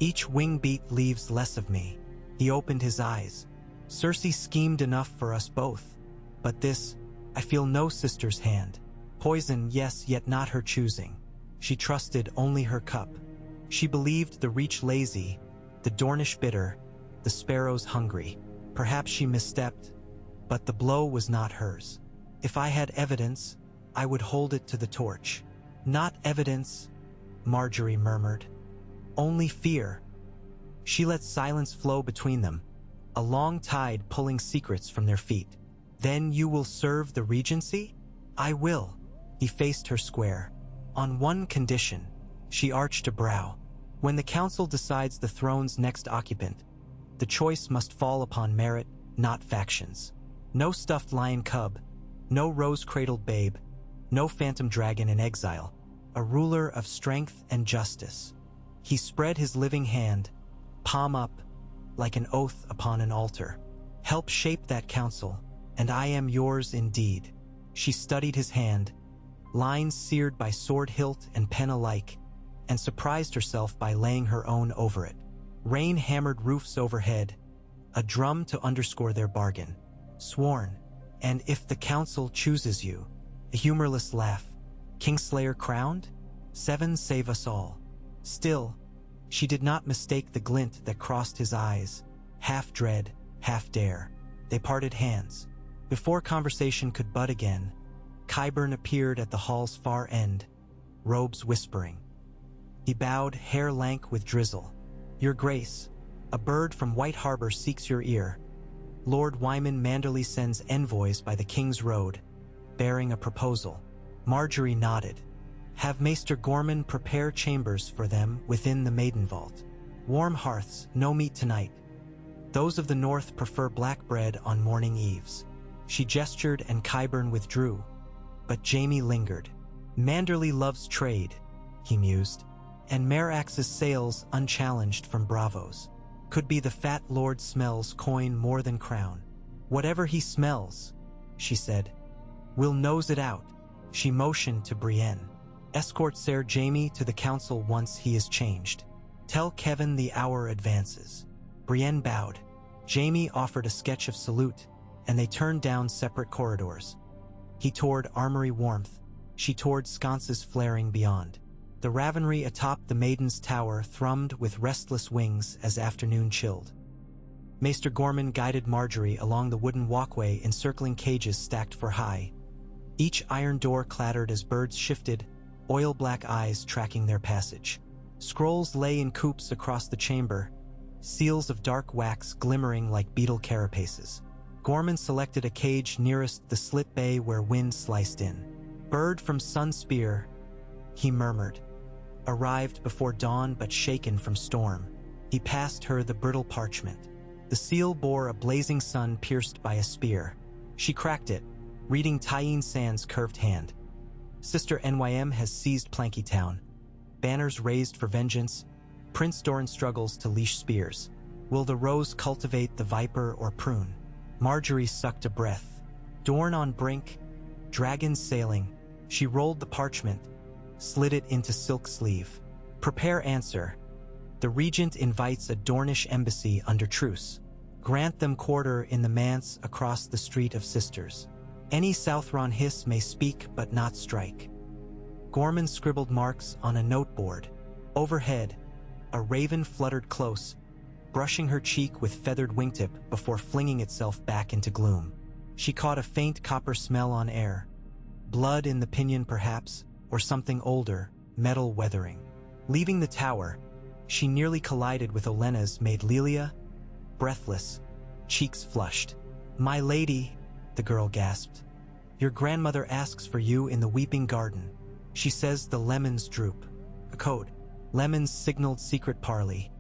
Each wing beat leaves less of me. He opened his eyes. Cersei schemed enough for us both. But this, I feel no sister's hand. Poison, yes, yet not her choosing. She trusted only her cup. She believed the Reach lazy, the Dornish bitter, the sparrows hungry. Perhaps she misstepped, but the blow was not hers. If I had evidence, I would hold it to the torch. Not evidence, Margaery murmured. Only fear. She let silence flow between them, a long tide pulling secrets from their feet. Then you will serve the Regency? I will. He faced her square. On one condition. She arched a brow. When the council decides the throne's next occupant, the choice must fall upon merit, not factions. No stuffed lion cub, no rose-cradled babe, no phantom dragon in exile. A ruler of strength and justice. He spread his living hand, palm up, like an oath upon an altar. Help shape that council, and I am yours indeed. She studied his hand, lines seared by sword hilt and pen alike, and surprised herself by laying her own over it. Rain hammered roofs overhead, a drum to underscore their bargain. Sworn, and if the council chooses you, a humorless laugh. Kingslayer crowned? 7 save us all. Still, she did not mistake the glint that crossed his eyes, half dread, half dare. They parted hands. Before conversation could bud again, Qyburn appeared at the hall's far end, robes whispering. He bowed, hair lank with drizzle. Your Grace, a bird from White Harbor seeks your ear. Lord Wyman Manderly sends envoys by the King's Road, bearing a proposal. Margaery nodded. Have Maester Gorman prepare chambers for them within the Maiden Vault. Warm hearths, no meat tonight. Those of the north prefer black bread on morning eves. She gestured and Qyburn withdrew, but Jaime lingered. Manderly loves trade, he mused, and Merax's sails unchallenged from bravos. Could be the fat lord smells coin more than crown. Whatever he smells, she said, we'll nose it out. She motioned to Brienne. "Escort Ser Jaime to the council once he is changed. Tell Kevin the hour advances." Brienne bowed. Jaime offered a sketch of salute, and they turned down separate corridors. He toward armory warmth, she toward sconces flaring beyond. The Ravenry atop the Maiden's Tower thrummed with restless wings as afternoon chilled. Maester Gorman guided Margaery along the wooden walkway encircling cages stacked for high. Each iron door clattered as birds shifted, oil-black eyes tracking their passage. Scrolls lay in coops across the chamber, seals of dark wax glimmering like beetle carapaces. Gorman selected a cage nearest the slit bay where wind sliced in. "Bird from Sun Spear," he murmured. Arrived before dawn but shaken from storm. He passed her the brittle parchment. The seal bore a blazing sun pierced by a spear. She cracked it, reading Tyene Sand's curved hand. "Sister NYM has seized Planky Town. Banners raised for vengeance. Prince Doran struggles to leash spears. Will the rose cultivate the viper or prune?" Margaery sucked a breath. Dorn on brink, dragons sailing. She rolled the parchment, slid it into silk sleeve. "Prepare answer. The regent invites a Dornish embassy under truce. Grant them quarter in the manse across the Street of Sisters. Any Southron hiss may speak but not strike." Gorman scribbled marks on a noteboard. Overhead, a raven fluttered close, brushing her cheek with feathered wingtip before flinging itself back into gloom. She caught a faint copper smell on air. Blood in the pinion perhaps, or something older, metal weathering. Leaving the tower, she nearly collided with Olenna's maid Lilia, breathless, cheeks flushed. "My lady," the girl gasped. "Your grandmother asks for you in the Weeping Garden. She says the lemons droop." A code. Lemons signaled secret parley.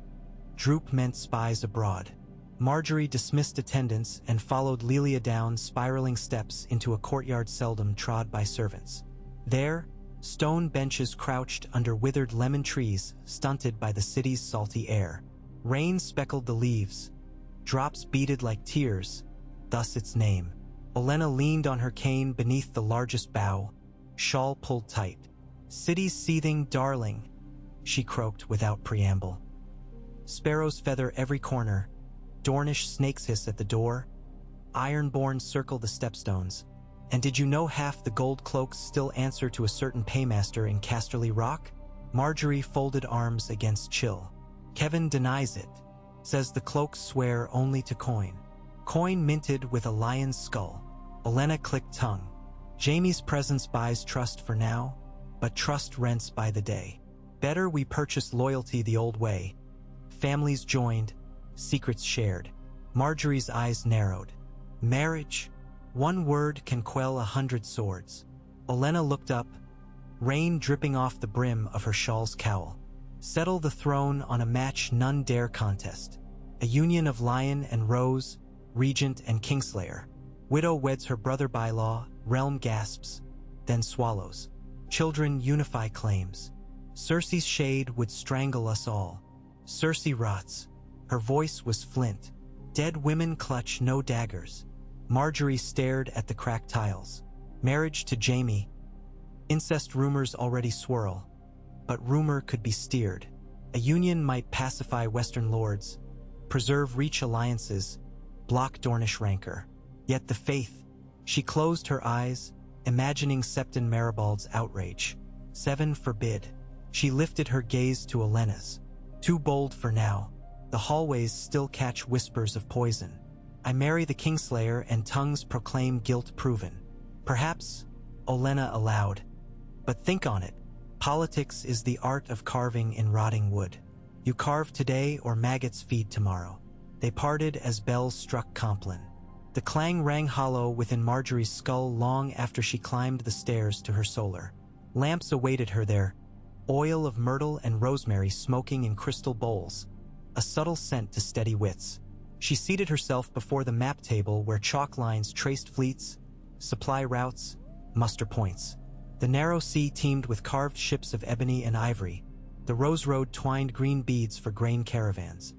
Droop meant spies abroad. Margaery dismissed attendants and followed Lilia down spiraling steps into a courtyard seldom trod by servants. There, stone benches crouched under withered lemon trees stunted by the city's salty air. Rain speckled the leaves. Drops beaded like tears, thus its name. Olenna leaned on her cane beneath the largest bough, shawl pulled tight. "City's seething, darling," she croaked without preamble. Sparrows feather every corner, Dornish snakes hiss at the door, Ironborn circle the stepstones. And did you know half the gold cloaks still answer to a certain paymaster in Casterly Rock? Margaery folded arms against chill. "Kevin denies it, says the cloaks swear only to coin. Coin minted with a lion's skull." Olenna clicked tongue. "Jaime's presence buys trust for now, but trust rents by the day. Better we purchase loyalty the old way. Families joined, secrets shared." Margaery's eyes narrowed. "Marriage? One word can quell 100 swords." Olenna looked up, rain dripping off the brim of her shawl's cowl. "Settle the throne on a match none dare contest. A union of lion and rose, regent and kingslayer. Widow weds her brother by law, realm gasps, then swallows. Children unify claims. Cersei's shade would strangle us all. Cersei rots." Her voice was flint. "Dead women clutch no daggers." Margaery stared at the cracked tiles. Marriage to Jaime. Incest rumors already swirl, but rumor could be steered. A union might pacify Western lords, preserve Reach alliances, block Dornish rancor. Yet the faith. She closed her eyes, imagining Septon Maribald's outrage. 7 forbid. She lifted her gaze to Olenna's. "Too bold for now. The hallways still catch whispers of poison. I marry the Kingslayer and tongues proclaim guilt proven." "Perhaps," Olenna allowed. "But think on it. Politics is the art of carving in rotting wood. You carve today or maggots feed tomorrow." They parted as bells struck Compline. The clang rang hollow within Margaery's skull long after she climbed the stairs to her solar. Lamps awaited her there, oil of myrtle and rosemary smoking in crystal bowls, a subtle scent to steady wits. She seated herself before the map table where chalk lines traced fleets, supply routes, muster points. The narrow sea teemed with carved ships of ebony and ivory. The Rose Road twined green beads for grain caravans.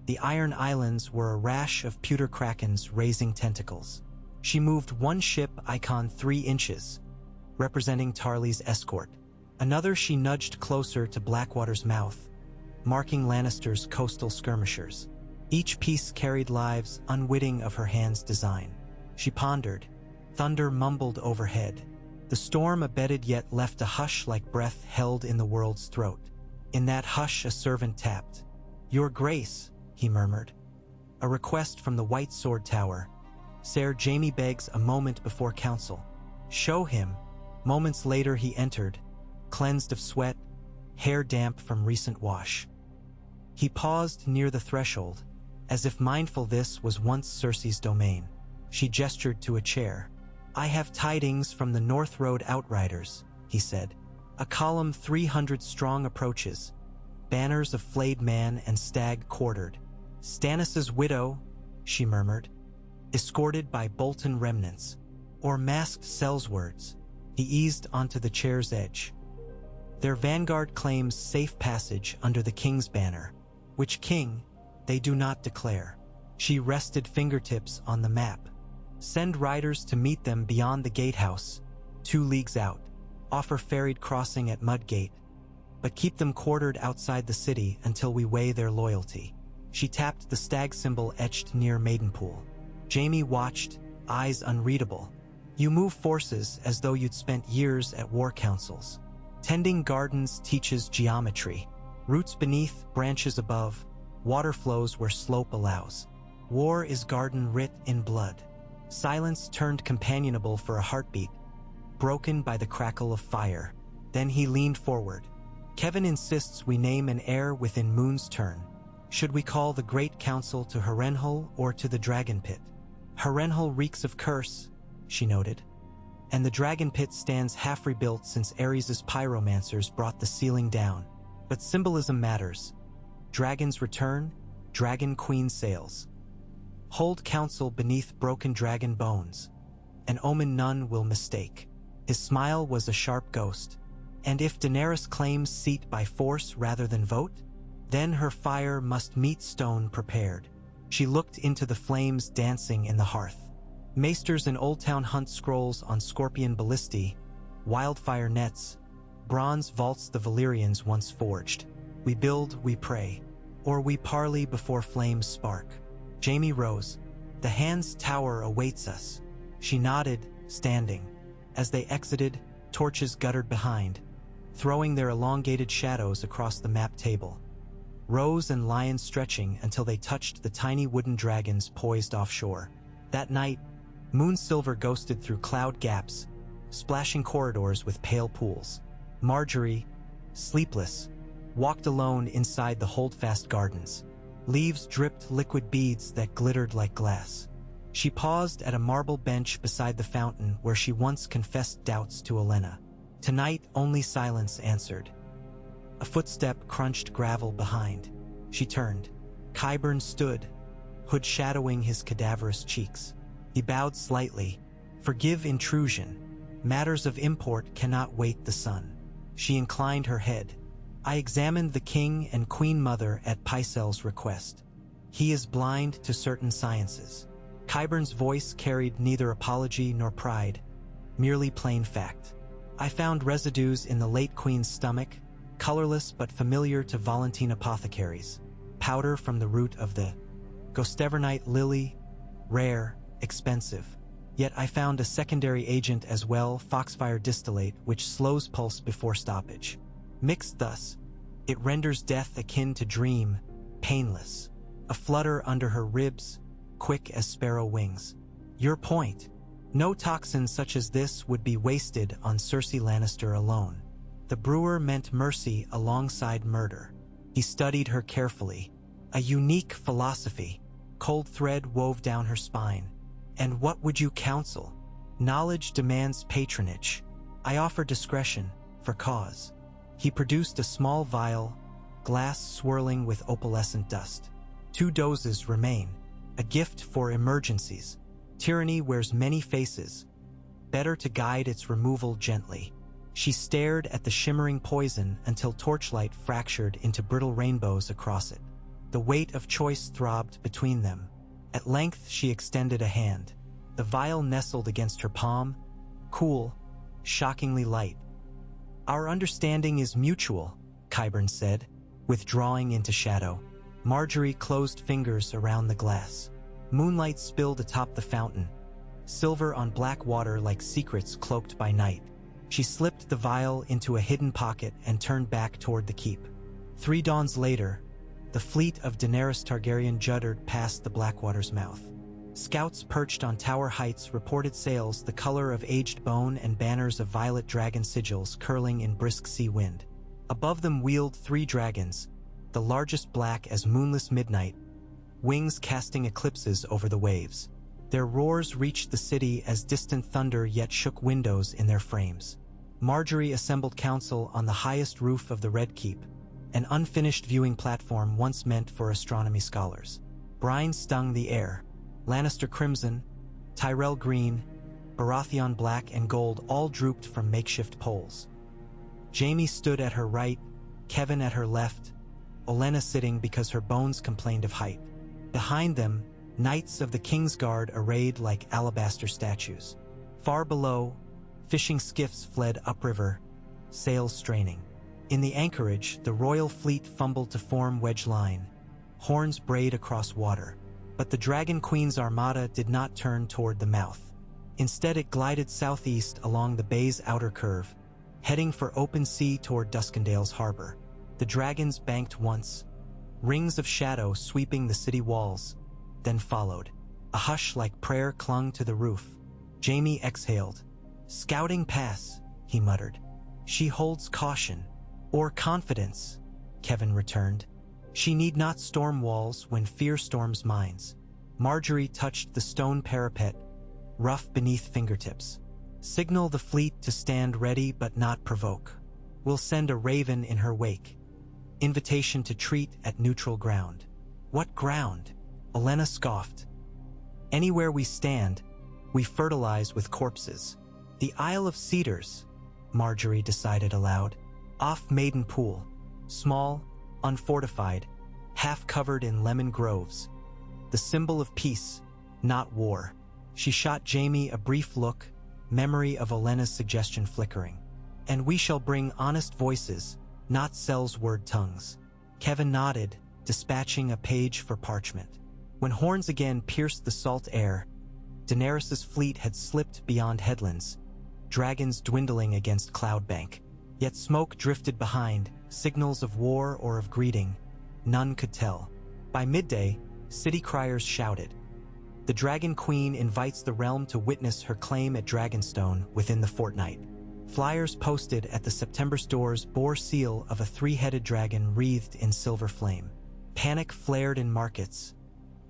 The Iron Islands were a rash of pewter krakens raising tentacles. She moved one ship icon 3 inches, representing Tarly's escort. Another she nudged closer to Blackwater's mouth, marking Lannister's coastal skirmishers. Each piece carried lives unwitting of her hand's design. She pondered. Thunder mumbled overhead. The storm abated yet left a hush like breath held in the world's throat. In that hush a servant tapped. "Your Grace," he murmured. A request from the White Sword Tower. Ser Jaime begs a moment before council. "Show him." Moments later he entered, cleansed of sweat, hair damp from recent wash. He paused near the threshold, as if mindful this was once Cersei's domain. She gestured to a chair. "I have tidings from the North Road Outriders," he said. "A column 300 strong approaches, banners of flayed man and stag quartered. Stannis's widow," she murmured, "escorted by Bolton remnants, or masked Sellswords." He eased onto the chair's edge. "Their vanguard claims safe passage under the king's banner. Which king, they do not declare." She rested fingertips on the map. "Send riders to meet them beyond the gatehouse, 2 leagues out. Offer ferried crossing at Mudgate, but keep them quartered outside the city until we weigh their loyalty." She tapped the stag symbol etched near Maidenpool. Jaime watched, eyes unreadable. "You move forces as though you'd spent years at war councils. Tending gardens teaches geometry. Roots beneath, branches above, water flows where slope allows. War is garden writ in blood." Silence turned companionable for a heartbeat, broken by the crackle of fire. Then he leaned forward. "Kevin insists we name an heir within Moon's Turn. Should we call the Great Council to Harrenhal or to the Dragon Pit?" "Harrenhal reeks of curse," she noted. "And the Dragon Pit stands half rebuilt since Aerys' pyromancers brought the ceiling down. But symbolism matters. Dragons return, Dragon Queen sails. Hold council beneath broken dragon bones. An omen none will mistake." His smile was a sharp ghost. "And if Daenerys claims seat by force rather than vote, then her fire must meet stone prepared." She looked into the flames dancing in the hearth. Maesters in Old Town hunt scrolls on scorpion ballistae, wildfire nets, bronze vaults the Valyrians once forged. "We build, we pray, or we parley before flames spark." Jaime rose. "The Hand's Tower awaits us." She nodded, standing. As they exited, torches guttered behind, throwing their elongated shadows across the map table. Rows and lions stretching until they touched the tiny wooden dragons poised offshore. That night, moon silver ghosted through cloud gaps, splashing corridors with pale pools. Margaery, sleepless, walked alone inside the holdfast gardens. Leaves dripped liquid beads that glittered like glass. She paused at a marble bench beside the fountain where she once confessed doubts to Olenna. Tonight, only silence answered. A footstep crunched gravel behind. She turned. Qyburn stood, hood shadowing his cadaverous cheeks. He bowed slightly. "Forgive intrusion. Matters of import cannot wait the sun." She inclined her head. "I examined the king and queen mother at Pycelle's request. He is blind to certain sciences." Qyburn's voice carried neither apology nor pride, merely plain fact. "I found residues in the late queen's stomach, colorless but familiar to Volantine apothecaries. Powder from the root of the Gostevernite lily, rare, expensive. Yet I found a secondary agent as well, foxfire distillate, which slows pulse before stoppage. Mixed thus, it renders death akin to dream, painless. A flutter under her ribs, quick as sparrow wings. Your point. No toxin such as this would be wasted on Cersei Lannister alone. The brewer meant mercy alongside murder." He studied her carefully. A unique philosophy. Cold thread wove down her spine. "And what would you counsel?" "Knowledge demands patronage. I offer discretion, for cause." He produced a small vial, glass swirling with opalescent dust. 2 doses remain. A gift for emergencies. Tyranny wears many faces. Better to guide its removal gently. She stared at the shimmering poison until torchlight fractured into brittle rainbows across it. The weight of choice throbbed between them. At length she extended a hand. The vial nestled against her palm, cool, shockingly light. "Our understanding is mutual," Qyburn said, withdrawing into shadow. Margaery closed fingers around the glass. Moonlight spilled atop the fountain, silver on black water like secrets cloaked by night. She slipped the vial into a hidden pocket and turned back toward the keep. 3 dawns later, the fleet of Daenerys Targaryen juddered past the Blackwater's mouth. Scouts perched on tower heights reported sails the color of aged bone and banners of violet dragon sigils curling in brisk sea wind. Above them wheeled 3 dragons, the largest black as moonless midnight, wings casting eclipses over the waves. Their roars reached the city as distant thunder yet shook windows in their frames. Margaery assembled council on the highest roof of the Red Keep, an unfinished viewing platform once meant for astronomy scholars. Brine stung the air. Lannister crimson, Tyrell green, Baratheon black and gold all drooped from makeshift poles. Jaime stood at her right, Kevan at her left, Olenna sitting because her bones complained of height. Behind them, knights of the Kingsguard arrayed like alabaster statues. Far below, fishing skiffs fled upriver, sails straining. In the anchorage, the royal fleet fumbled to form wedge line, horns brayed across water. But the Dragon Queen's armada did not turn toward the mouth. Instead, it glided southeast along the bay's outer curve, heading for open sea toward Duskendale's harbor. The dragons banked once, rings of shadow sweeping the city walls, then followed. A hush like prayer clung to the roof. Jaime exhaled. "Scouting pass," he muttered. "She holds caution." "Or confidence," Kevan returned. "She need not storm walls when fear storms minds." Margaery touched the stone parapet, rough beneath fingertips. "Signal the fleet to stand ready but not provoke. We'll send a raven in her wake. Invitation to treat at neutral ground." "What ground?" Olenna scoffed. "Anywhere we stand, we fertilize with corpses." "The Isle of Cedars," Margaery decided aloud. "Off Maiden Pool. Small, unfortified, half covered in lemon groves. The symbol of peace, not war." She shot Jaime a brief look, memory of Olenna's suggestion flickering. "And we shall bring honest voices, not cells word tongues." Kevan nodded, dispatching a page for parchment. When horns again pierced the salt air, Daenerys's fleet had slipped beyond headlands, dragons dwindling against Cloudbank. Yet smoke drifted behind, signals of war or of greeting. None could tell. By midday, city criers shouted. The Dragon Queen invites the realm to witness her claim at Dragonstone within the fortnight. Flyers posted at the September's doors bore seal of a 3-headed dragon wreathed in silver flame. Panic flared in markets.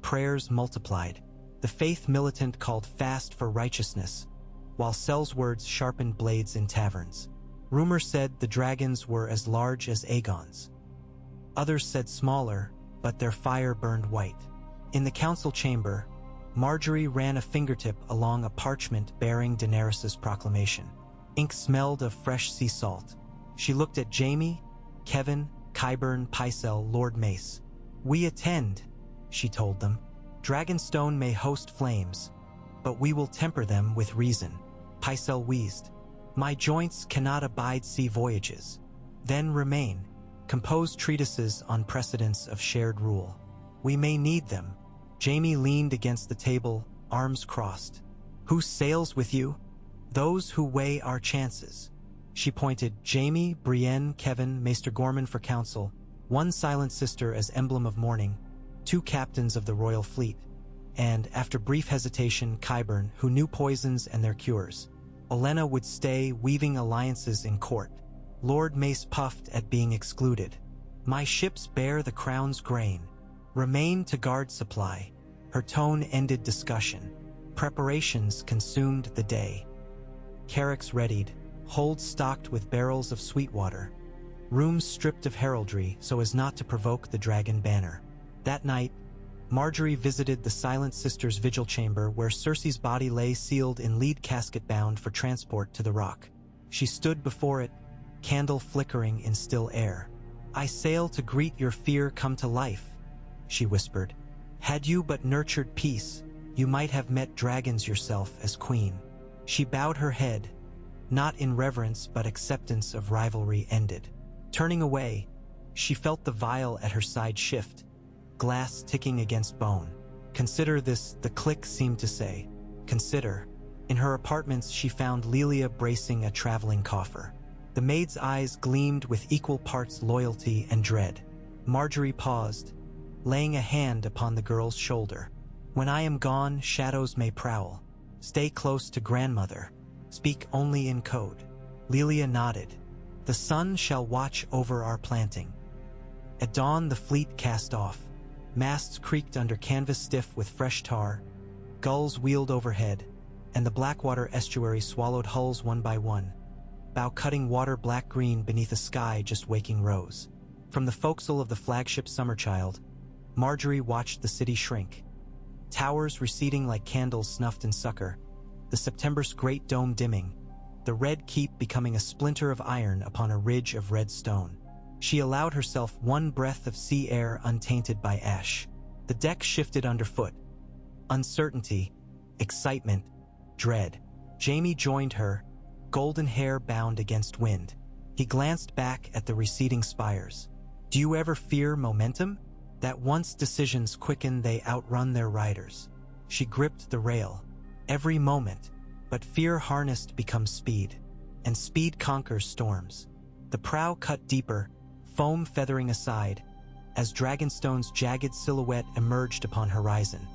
Prayers multiplied. The faith militant called fast for righteousness, while Sellswords sharpened blades in taverns. Rumor said the dragons were as large as Aegon's. Others said smaller, but their fire burned white. In the council chamber, Margaery ran a fingertip along a parchment bearing Daenerys's proclamation. Ink smelled of fresh sea salt. She looked at Jaime, Kevan, Qyburn, Pycelle, Lord Mace. "We attend," she told them. "Dragonstone may host flames, but we will temper them with reason." Pycelle wheezed. "My joints cannot abide sea voyages. Then remain. Compose treatises on precedents of shared rule. We may need them." Jaime leaned against the table, arms crossed. "Who sails with you?" "Those who weigh our chances." She pointed Jaime, Brienne, Kevan, Maester Gorman for counsel, 1 silent sister as emblem of mourning, 2 captains of the royal fleet, and, after brief hesitation, Qyburn, who knew poisons and their cures. Olenna would stay, weaving alliances in court. Lord Mace puffed at being excluded. "My ships bear the crown's grain. Remain to guard supply." Her tone ended discussion. Preparations consumed the day. Carracks readied, holds stocked with barrels of sweet water, rooms stripped of heraldry so as not to provoke the dragon banner. That night, Margaery visited the Silent Sisters' vigil chamber where Cersei's body lay sealed in lead casket bound for transport to the Rock. She stood before it, candle flickering in still air. "I sail to greet your fear come to life," she whispered. "Had you but nurtured peace, you might have met dragons yourself as queen." She bowed her head, Not in reverence but acceptance of rivalry ended. Turning away, she felt the vial at her side shift, glass ticking against bone. "Consider this," the click seemed to say. "Consider." In her apartments, she found Lelia bracing a traveling coffer. The maid's eyes gleamed with equal parts loyalty and dread. Margaery paused, laying a hand upon the girl's shoulder. "When I am gone, shadows may prowl. Stay close to grandmother. Speak only in code." Lelia nodded. "The sun shall watch over our planting." At dawn, the fleet cast off. Masts creaked under canvas stiff with fresh tar, gulls wheeled overhead, and the Blackwater estuary swallowed hulls one by one, bow cutting water black-green beneath a sky just waking rose. From the forecastle of the flagship Summerchild, Margaery watched the city shrink. Towers receding like candles snuffed in succor, the September's great dome dimming, the red keep becoming a splinter of iron upon a ridge of red stone. She allowed herself one breath of sea air untainted by ash. The deck shifted underfoot. Uncertainty, excitement, dread. Jaime joined her, golden hair bound against wind. He glanced back at the receding spires. "Do you ever fear momentum? That once decisions quicken, they outrun their riders." She gripped the rail. Every moment, but fear harnessed becomes speed, and speed conquers storms. The prow cut deeper, foam feathering aside, as Dragonstone's jagged silhouette emerged upon horizon,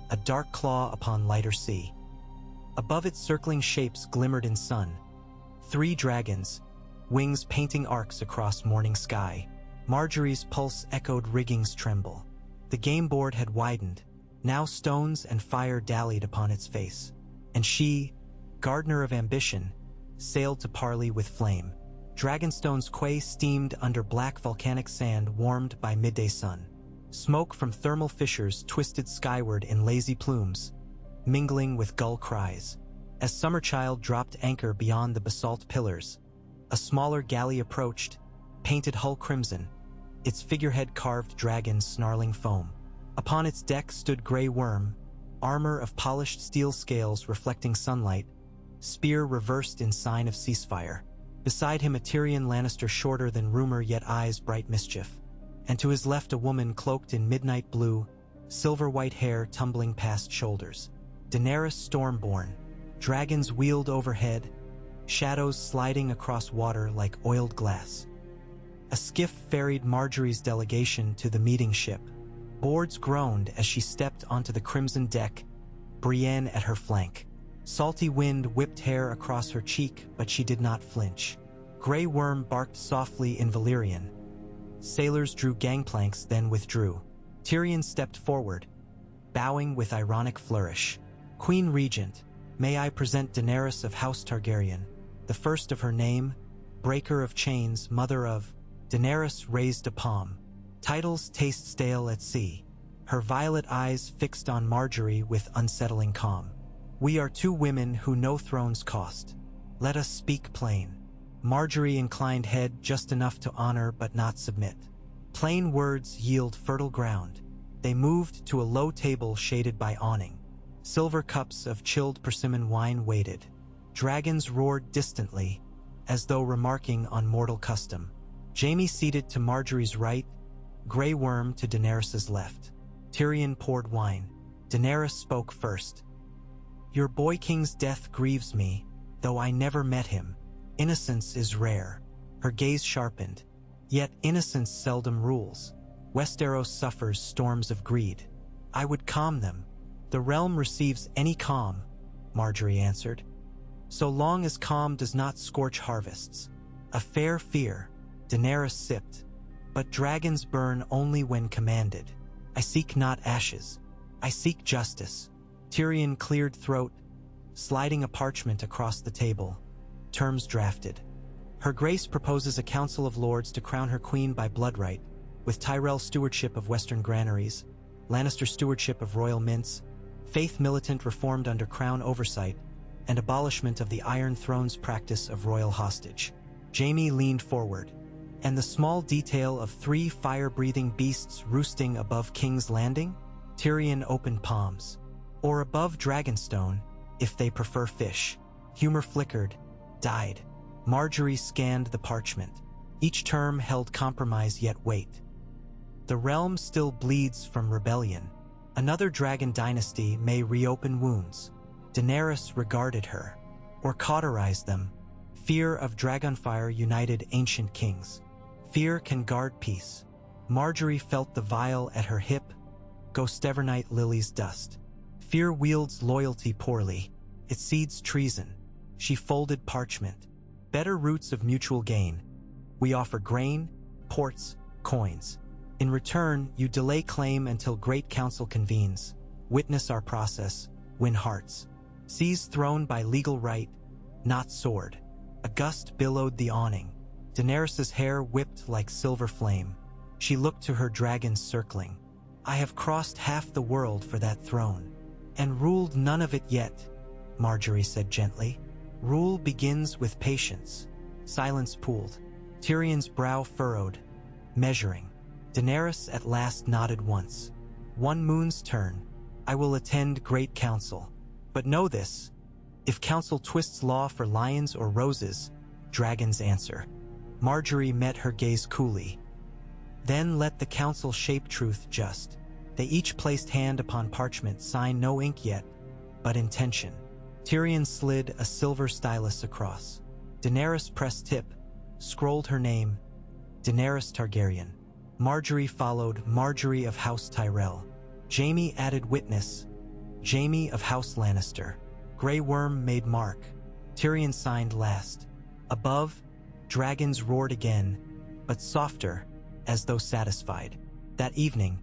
a dark claw upon lighter sea. Above it, circling shapes glimmered in sun. 3 dragons, wings painting arcs across morning sky. Margaery's pulse echoed rigging's tremble. The game board had widened. Now stones and fire dallied upon its face. And she, gardener of ambition, sailed to parley with flame. Dragonstone's quay steamed under black volcanic sand warmed by midday sun. Smoke from thermal fissures twisted skyward in lazy plumes, mingling with gull cries. As Summerchild dropped anchor beyond the basalt pillars, a smaller galley approached, painted hull crimson, its figurehead carved dragon snarling foam. Upon its deck stood Grey Worm, armor of polished steel scales reflecting sunlight, spear reversed in sign of ceasefire. Beside him a Tyrion Lannister shorter than rumor yet eyes bright mischief. And to his left a woman cloaked in midnight blue, silver-white hair tumbling past shoulders. Daenerys Stormborn, dragons wheeled overhead, shadows sliding across water like oiled glass. A skiff ferried Margaery's delegation to the meeting ship. Boards groaned as she stepped onto the crimson deck, Brienne at her flank. Salty wind whipped hair across her cheek, but she did not flinch. Grey Worm barked softly in Valyrian. Sailors drew gangplanks, then withdrew. Tyrion stepped forward, bowing with ironic flourish. "Queen Regent, may I present Daenerys of House Targaryen, the first of her name, breaker of chains, mother of..." Daenerys raised a palm. Titles taste stale at sea. Her violet eyes fixed on Margaery with unsettling calm. "We are 2 women who no thrones cost. Let us speak plain." Margaery inclined head just enough to honor but not submit. Plain words yield fertile ground. They moved to a low table shaded by awning. Silver cups of chilled persimmon wine waited. Dragons roared distantly, as though remarking on mortal custom. Jaime seated to Margaery's right, Grey Worm to Daenerys's left. Tyrion poured wine. Daenerys spoke first. "Your boy king's death grieves me, though I never met him. Innocence is rare." Her gaze sharpened. Yet innocence seldom rules. Westeros suffers storms of greed. "I would calm them." "The realm receives any calm," Margaery answered. "So long as calm does not scorch harvests." "A fair fear," Daenerys sipped. "But dragons burn only when commanded. I seek not ashes. I seek justice." Tyrion cleared throat, sliding a parchment across the table. Terms drafted. "Her Grace proposes a council of lords to crown her queen by bloodright, with Tyrell stewardship of Western granaries, Lannister stewardship of royal mints, faith militant reformed under crown oversight, and abolishment of the Iron Throne's practice of royal hostage." Jaime leaned forward. "And the small detail of 3 fire-breathing beasts roosting above King's Landing?" Tyrion opened palms. "Or above Dragonstone, if they prefer fish." Humor flickered. died. Margaery scanned the parchment. Each term held compromise yet weight. The realm still bleeds from rebellion. Another dragon dynasty may reopen wounds. Daenerys regarded her, or cauterized them. Fear of dragonfire united ancient kings. Fear can guard peace. Margaery felt the vial at her hip, Gostevernite Lily's dust. Fear wields loyalty poorly. It seeds treason. She folded parchment. Better roots of mutual gain. We offer grain, ports, coins. In return, you delay claim until Great Council convenes. Witness our process, win hearts. Seize throne by legal right, not sword. A gust billowed the awning. Daenerys's hair whipped like silver flame. She looked to her dragons circling. I have crossed half the world for that throne, and ruled none of it yet, Margaery said gently. Rule begins with patience. Silence pooled. Tyrion's brow furrowed, measuring. Daenerys at last nodded once. One moon's turn. I will attend Great Council. But know this, if Council twists law for lions or roses, dragons answer. Margaery met her gaze coolly. Then let the Council shape truth just. They each placed hand upon parchment, sign no ink yet, but intention. Tyrion slid a silver stylus across. Daenerys pressed tip, scrolled her name, Daenerys Targaryen. Margaery followed, Margaery of House Tyrell. Jaime added witness, Jaime of House Lannister. Grey Worm made mark. Tyrion signed last. Above, dragons roared again, but softer, as though satisfied. That evening,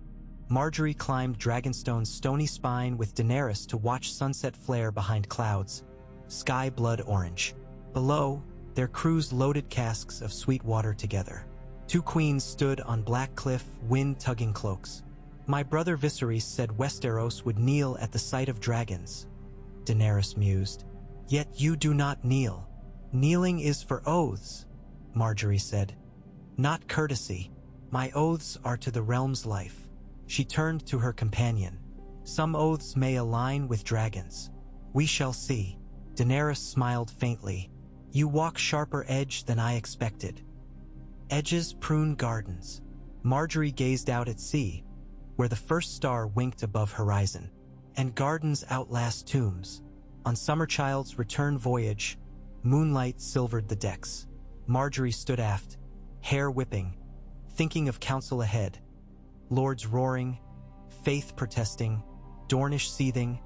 Margaery climbed Dragonstone's stony spine with Daenerys to watch sunset flare behind clouds, sky blood orange. Below, their crews loaded casks of sweet water together. Two queens stood on black cliff, wind-tugging cloaks. My brother Viserys said Westeros would kneel at the sight of dragons, Daenerys mused. Yet you do not kneel. Kneeling is for oaths, Margaery said. Not courtesy. My oaths are to the realm's life. She turned to her companion. Some oaths may align with dragons. We shall see. Daenerys smiled faintly. You walk sharper edge than I expected. Edges prune gardens. Margaery gazed out at sea, where the first star winked above horizon. And gardens outlast tombs. On Summerchild's return voyage, moonlight silvered the decks. Margaery stood aft, hair whipping, thinking of council ahead. Lords roaring, faith protesting, Dornish seething,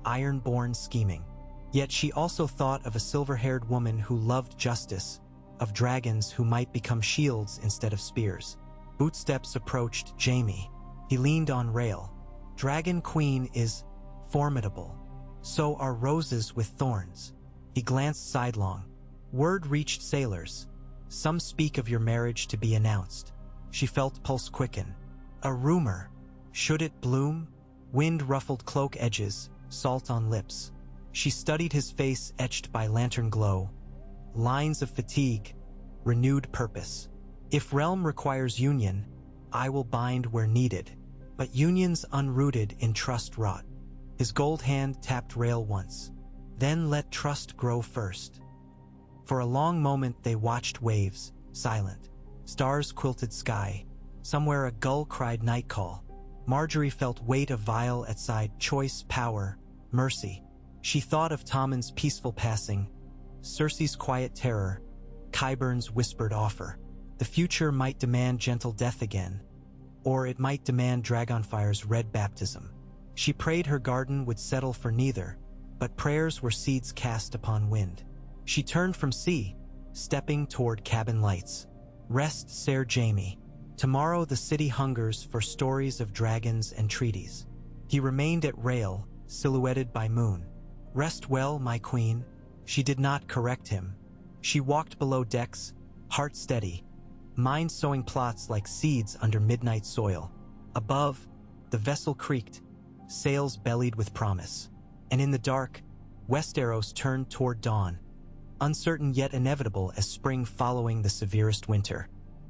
Ironborn scheming. Yet she also thought of a silver-haired woman who loved justice, of dragons who might become shields instead of spears. Footsteps approached Jaime. He leaned on rail. Dragon Queen is formidable. So are roses with thorns. He glanced sidelong. Word reached sailors. Some speak of your marriage to be announced. She felt pulse quicken. A rumor. Should it bloom? Wind ruffled cloak edges, salt on lips. She studied his face etched by lantern glow. Lines of fatigue, renewed purpose. If realm requires union, I will bind where needed. But unions unrooted in trust rot. His gold hand tapped rail once. Then let trust grow first. For a long moment they watched waves, silent. Stars quilted sky. Somewhere a gull cried night call. Margaery felt weight of vial at side, choice, power, mercy. She thought of Tommen's peaceful passing, Cersei's quiet terror, Qyburn's whispered offer. The future might demand gentle death again, or it might demand Dragonfire's red baptism. She prayed her garden would settle for neither, but prayers were seeds cast upon wind. She turned from sea, stepping toward cabin lights. Rest, Ser Jaime. Tomorrow the city hungers for stories of dragons and treaties. He remained at rail, silhouetted by moon. Rest well, my queen. She did not correct him. She walked below decks, heart steady, mind sowing plots like seeds under midnight soil. Above, the vessel creaked, sails bellied with promise. And in the dark, Westeros turned toward dawn, uncertain yet inevitable as spring following the severest winter.